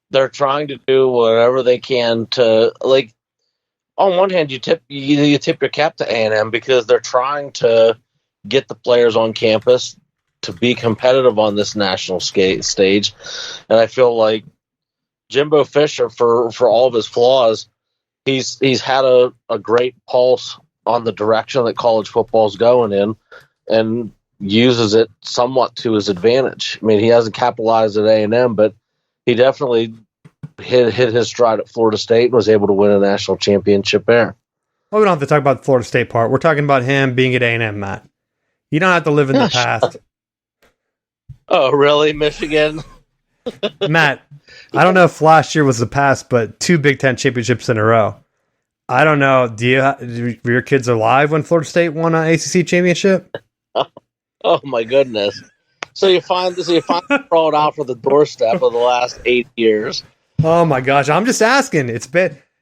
they're trying to do whatever they can to, like, on one hand, you tip your cap to A&M because they're trying to get the players on campus to be competitive on this national stage. And I feel like Jimbo Fisher, for all of his flaws, he's had a great pulse on the direction that college football's going in and uses it somewhat to his advantage. I mean, he hasn't capitalized at A&M, but he definitely hit his stride at Florida State and was able to win a national championship there. Well, we don't have to talk about the Florida State part. We're talking about him being at A&M, Matt. You don't have to live in the past. Oh, really? Michigan? Matt, I don't know if last year was the past, but 2 Big Ten championships in a row. I don't know. Were your kids alive when Florida State won an ACC championship? Oh my goodness! So you find crawled out for the doorstep of the last 8 years. Oh my gosh! I'm just asking.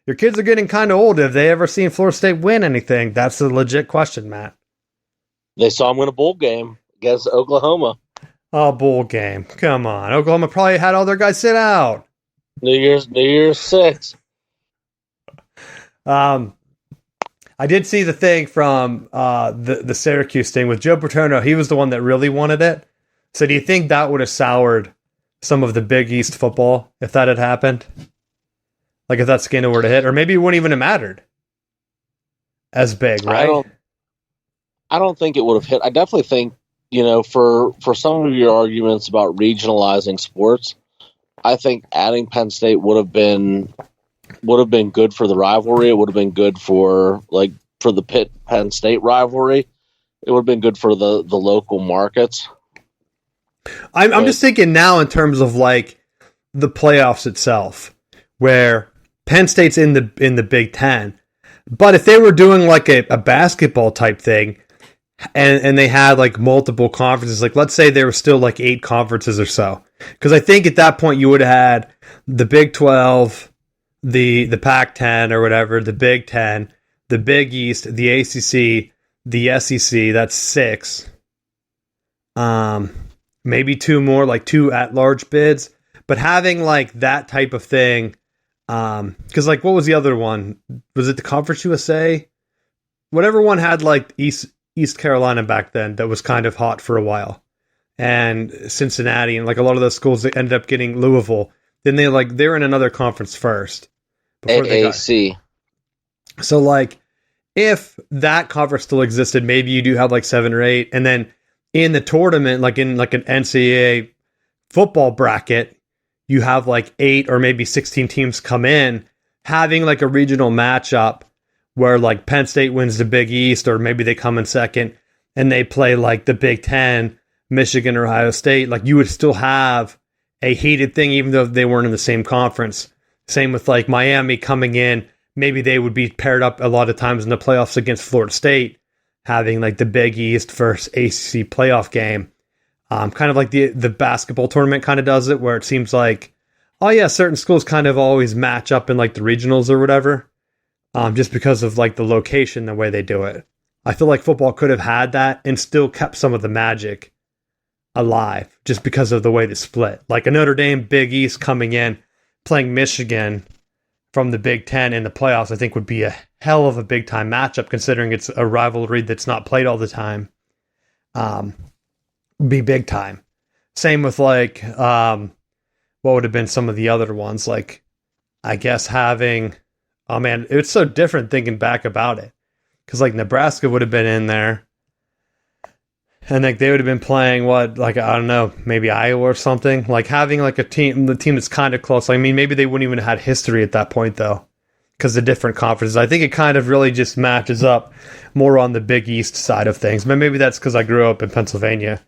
Your kids are getting kind of old. Have they ever seen Florida State win anything? That's a legit question, Matt. They saw him win a bowl game against Oklahoma. Oh, bowl game! Come on, Oklahoma probably had all their guys sit out. New Year's 6. I did see the thing from the Syracuse thing with Joe Paterno. He was the one that really wanted it. So do you think that would have soured some of the Big East football if that had happened? Like if that scandal were to hit? Or maybe it wouldn't even have mattered as big, right? I don't think it would have hit. I definitely think, for some of your arguments about regionalizing sports, I think adding Penn State would have been good for the rivalry. It would have been good for the Pitt Penn State rivalry. It would have been good for the local markets. I'm just thinking now in terms of like the playoffs itself, where Penn State's in the Big Ten. But if they were doing like a basketball type thing, and they had like multiple conferences, like let's say there were still like 8 conferences or so, because I think at that point you would have had the Big 12, the Pac-10 or whatever, the Big 10, the Big East, the ACC, the SEC. That's 6. Maybe 2 more, like 2 at-large bids. But having like that type of thing, because like what was the other one? Was it the Conference USA? Whatever one had like East Carolina back then that was kind of hot for a while, and Cincinnati, and like a lot of those schools that ended up getting Louisville. Then they're in another conference first. AAC. So like if that conference still existed, maybe you do have like 7 or 8, and then in the tournament, like in like an NCAA football bracket, you have like 8 or maybe 16 teams come in, having like a regional matchup where like Penn State wins the Big East, or maybe they come in second and they play like the Big Ten, Michigan or Ohio State. Like you would still have a heated thing, even though they weren't in the same conference. Same with like Miami coming in. Maybe they would be paired up a lot of times in the playoffs against Florida State, having like the Big East versus ACC playoff game. Kind of like the basketball tournament kind of does it, where it seems like, oh yeah, certain schools kind of always match up in like the regionals or whatever, just because of like the location, the way they do it. I feel like football could have had that and still kept some of the magic alive, just because of the way they split. Like a Notre Dame Big East coming in, playing Michigan from the Big Ten in the playoffs, I think would be a hell of a big time matchup, considering it's a rivalry that's not played all the time. Be big time. Same with like what would have been some of the other ones, like I guess having, oh man, it's so different thinking back about it, because like Nebraska would have been in there, and like they would have been playing what, like I don't know, maybe Iowa or something. Like having like the team that's kind of close. I mean, maybe they wouldn't even have had history at that point though, because the different conferences. I think it kind of really just matches up more on the Big East side of things. But maybe that's because I grew up in Pennsylvania,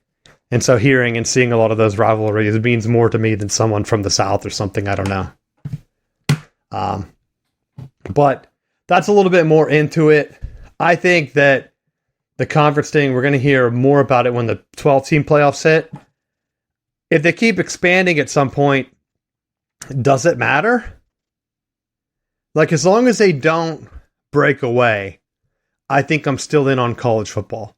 and so hearing and seeing a lot of those rivalries means more to me than someone from the South or something. I don't know. But that's a little bit more into it. I think that the conference thing, we're going to hear more about it when the 12-team playoffs hit. If they keep expanding at some point, does it matter? Like, as long as they don't break away, I think I'm still in on college football.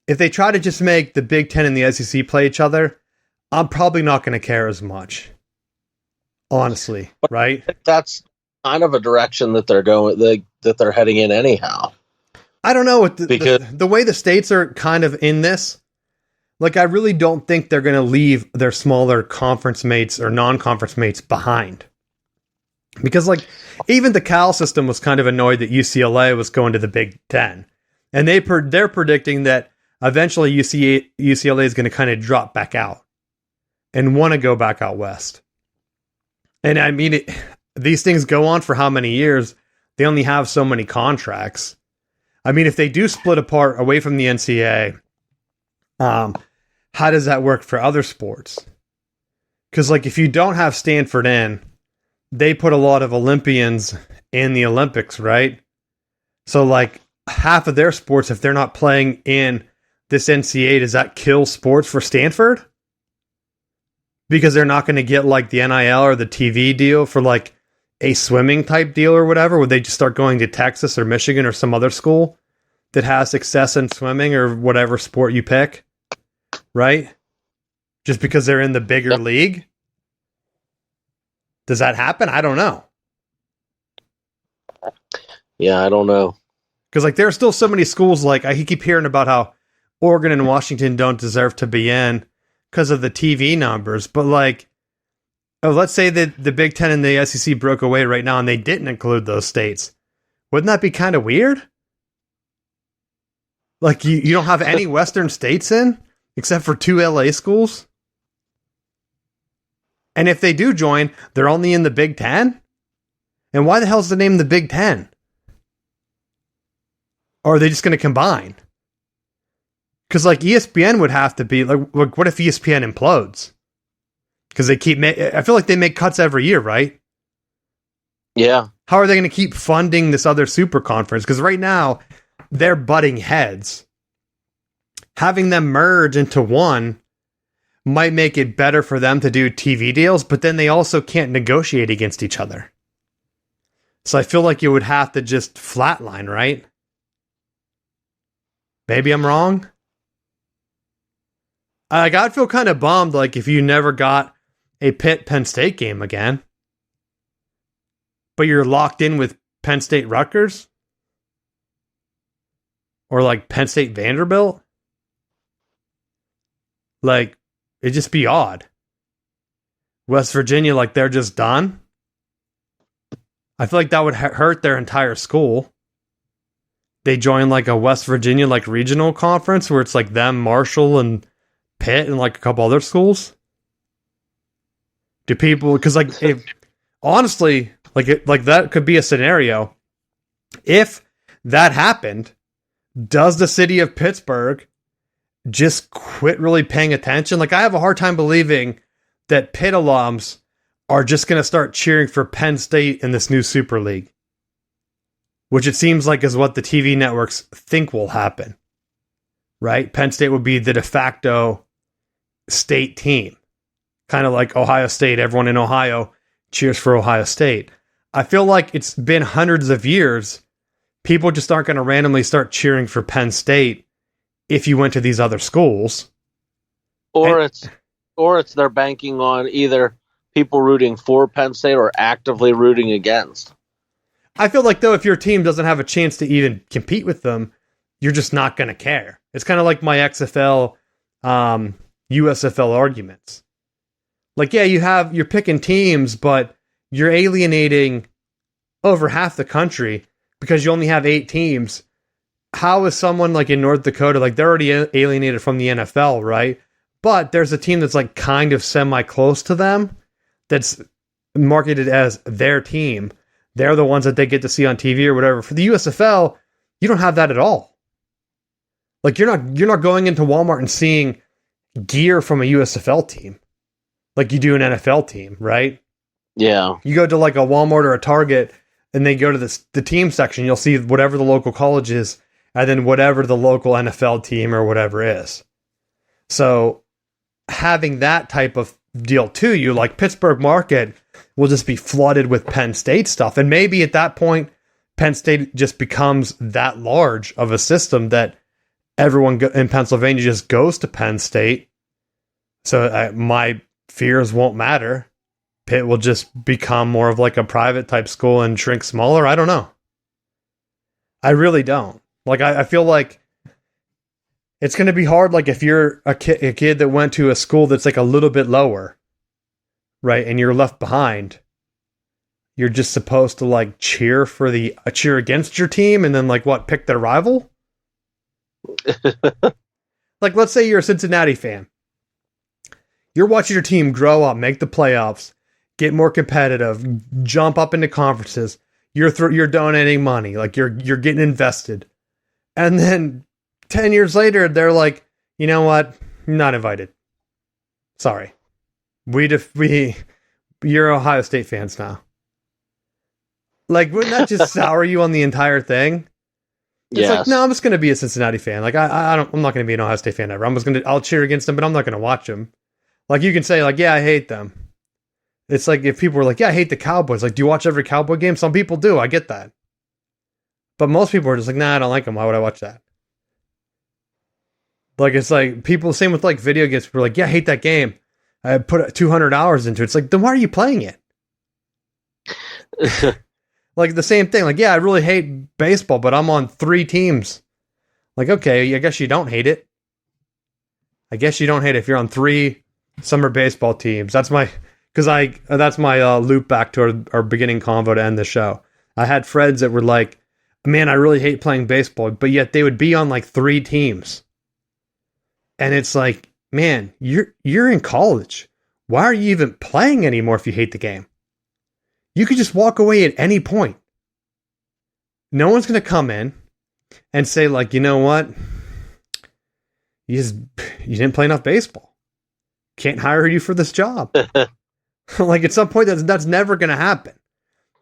If they try to just make the Big Ten and the SEC play each other, I'm probably not going to care as much. Honestly, but right? That's kind of a direction that they're going, that they're heading in anyhow. I don't know, the way the states are kind of in this, like I really don't think they're going to leave their smaller conference mates or non-conference mates behind. Because like even the Cal system was kind of annoyed that UCLA was going to the Big Ten, and they're predicting that eventually UCLA is going to kind of drop back out and want to go back out west. And I mean, these things go on for how many years? They only have so many contracts. I mean, if they do split apart away from the NCAA, how does that work for other sports? Because like if you don't have Stanford in, they put a lot of Olympians in the Olympics, right? So like half of their sports, if they're not playing in this NCAA, does that kill sports for Stanford? Because they're not going to get like the NIL or the TV deal for like a swimming type deal or whatever. Would they just start going to Texas or Michigan or some other school that has success in swimming or whatever sport you pick? Right? Just because they're in the bigger league? Does that happen? I don't know. Yeah, I don't know. Because like there are still so many schools, like I keep hearing about how Oregon and Washington don't deserve to be in because of the TV numbers. But like, oh, let's say that the Big Ten and the SEC broke away right now and they didn't include those states. Wouldn't that be kind of weird? Like you don't have any Western states in except for 2 LA schools? And if they do join, they're only in the Big Ten? And why the hell is the name the Big Ten? Or are they just going to combine? Because like ESPN would have to be like, what if ESPN implodes? Because they keep, I feel like they make cuts every year, right? Yeah. How are they going to keep funding this other super conference? Because right now, they're butting heads. Having them merge into one might make it better for them to do TV deals, but then they also can't negotiate against each other. So I feel like you would have to just flatline, right? Maybe I'm wrong. I'd feel kind of bummed, like, if you never got a Pitt-Penn State game again, but you're locked in with Penn State Rutgers? Or, like, Penn State Vanderbilt? Like, it'd just be odd. West Virginia, like, they're just done? I feel like that would hurt their entire school. They join, like, a West Virginia, like, regional conference where it's, like, them, Marshall, and Pitt, and, like, a couple other schools. Do people... Because, like, if... Honestly, like that could be a scenario. If that happened, does the city of Pittsburgh just quit really paying attention? Like, I have a hard time believing that Pitt alums are just going to start cheering for Penn State in this new Super League, which it seems like is what the TV networks think will happen, right? Penn State would be the de facto state team, kind of like Ohio State. Everyone in Ohio cheers for Ohio State. I feel like it's been hundreds of years. People just aren't going to randomly start cheering for Penn State if you went to these other schools. Or it's they're banking on either people rooting for Penn State or actively rooting against. I feel like, though, if your team doesn't have a chance to even compete with them, you're just not going to care. It's kind of like my XFL, USFL arguments. Like, yeah, you're picking teams, but you're alienating over half the country because you only have 8 teams. How is someone like in North Dakota, like, they're already alienated from the NFL, right? But there's a team that's like kind of semi-close to them that's marketed as their team. They're the ones that they get to see on TV or whatever. For the USFL, you don't have that at all. Like, you're not going into Walmart and seeing gear from a USFL team like you do an NFL team, right? Yeah. You go to like a Walmart or a Target and they go to the team section, you'll see whatever the local college is and then whatever the local NFL team or whatever is. So having that type of deal to you, like Pittsburgh market will just be flooded with Penn State stuff. And maybe at that point, Penn State just becomes that large of a system that everyone in Pennsylvania just goes to Penn State. So my fears won't matter. Pitt will just become more of like a private type school and shrink smaller. I don't know. I really don't. Like, I feel like it's going to be hard. Like, if you're a kid that went to a school that's like a little bit lower, right, and you're left behind, you're just supposed to like cheer against your team and then like pick their rival. Like, let's say you're a Cincinnati fan. You're watching your team grow up, make the playoffs, get more competitive, jump up into conferences. You're donating money, like you're getting invested, and then 10 years later, they're like, you know what? Not invited. Sorry, you're Ohio State fans now. Like, wouldn't that just sour you on the entire thing? It's yes. Like, no, I'm just going to be a Cincinnati fan. Like, I'm not going to be an Ohio State fan ever. I'll cheer against them, but I'm not going to watch them. Like, you can say, like, yeah, I hate them. It's like if people were like, yeah, I hate the Cowboys. Like, do you watch every Cowboy game? Some people do. I get that. But most people are just like, nah, I don't like them. Why would I watch that? Like, it's like people, same with like video games. People are like, yeah, I hate that game. I put 200 hours into it. It's like, then why are you playing it? Like, the same thing. Like, yeah, I really hate baseball, but I'm on 3 teams. Like, okay, I guess you don't hate it. I guess you don't hate it if you're on 3 summer baseball teams. That's my loop back to our beginning convo to end the show. I had friends that were like, man, I really hate playing baseball, but yet they would be on like 3 teams. And it's like, man, you're in college. Why are you even playing anymore if you hate the game? You could just walk away at any point. No one's going to come in and say, like, you know what? You didn't play enough baseball. can't hire you for this job. Like at some point that's never going to happen.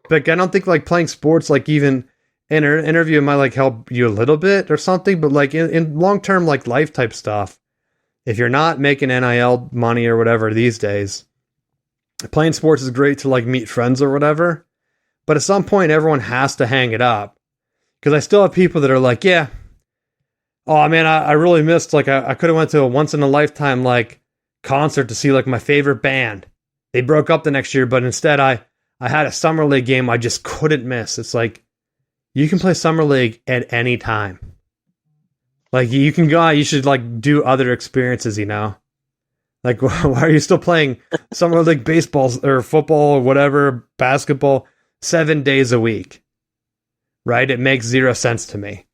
But I don't think like playing sports, like even in an interview might like help you a little bit or something. But like in long-term, like life type stuff, if you're not making NIL money or whatever these days, playing sports is great to like meet friends or whatever. But at some point, everyone has to hang it up. Because I still have people that are like, yeah, oh man, I really missed, like I could have went to a once in a lifetime like concert to see like my favorite band. They broke up the next year, but instead I had a summer league game I just couldn't miss. It's like, you can play summer league at any time. Like you can go out, you should like do other experiences, you know? Like, why are you still playing summer league baseball or football or whatever, basketball, 7 days a week? Right? It makes zero sense to me.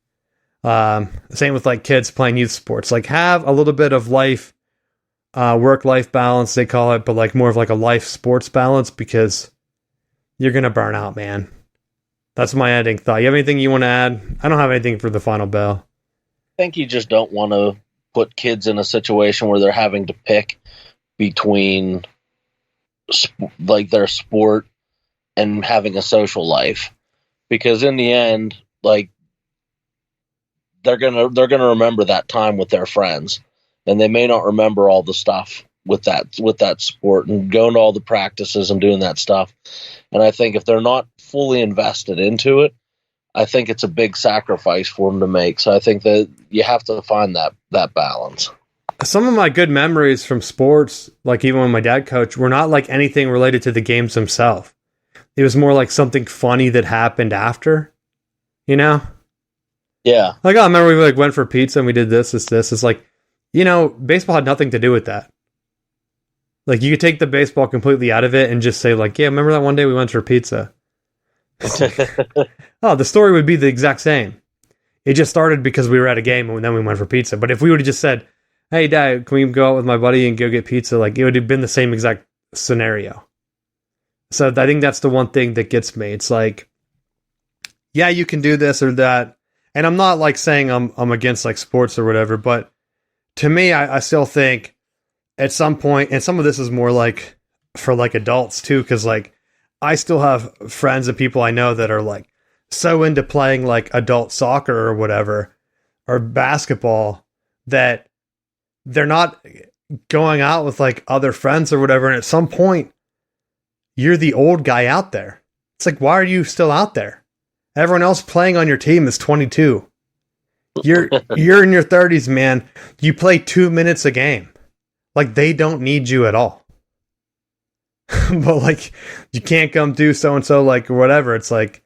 Same with like kids playing youth sports. Like have a little bit of life, work-life balance, they call it, but like more of like a life sports balance because you're going to burn out, man. That's my ending thought. You have anything you want to add? I don't have anything for the final bell. I think you just don't want to put kids in a situation where they're having to pick between like their sport and having a social life, because in the end, like they're gonna remember that time with their friends, and they may not remember all the stuff with that sport and going to all the practices and doing that stuff. And I think if they're not fully invested into it, I think it's a big sacrifice for them to make. So I think that you have to find that balance. Some of my good memories from sports, like even when my dad coached, were not like anything related to the games themselves. It was more like something funny that happened after, you know? Yeah. Like, oh, I remember we like went for pizza and we did this. It's like, you know, baseball had nothing to do with that. Like you could take the baseball completely out of it and just say like, yeah, remember that one day we went for pizza? Oh, the story would be the exact same. It just started because we were at a game and then we went for pizza. But if we would have just said, hey, Dad, can we go out with my buddy and go get pizza? Like, it would have been the same exact scenario. So I think that's the one thing that gets me. It's like, yeah, you can do this or that. And I'm not like saying I'm against like sports or whatever. But to me, I still think at some point, and some of this is more like for like adults too, because like I still have friends and people I know that are like so into playing like adult soccer or whatever, or basketball, that they're not going out with like other friends or whatever. And at some point, you're the old guy out there. It's like, why are you still out there? Everyone else playing on your team is 22. You're in your 30s, man. You play 2 minutes a game. Like, they don't need you at all. But like, you can't come do so-and-so, like, whatever. It's like,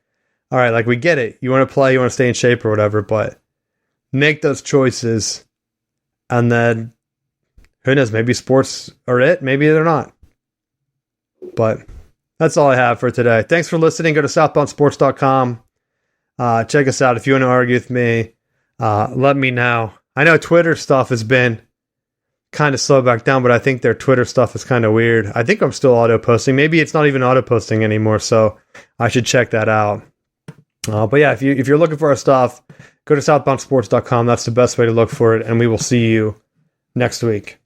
all right, like, we get it. You want to play, you want to stay in shape or whatever, but make those choices. And then, who knows, maybe sports are it, maybe they're not. But that's all I have for today. Thanks for listening. Go to southboundsports.com. Check us out. If you want to argue with me, let me know. I know Twitter stuff has been kind of slow back down, but I think their Twitter stuff is kind of weird. I think I'm still auto-posting. Maybe it's not even auto-posting anymore, so I should check that out. But yeah, if you're looking for our stuff, go to southboundsports.com. That's the best way to look for it, and we will see you next week.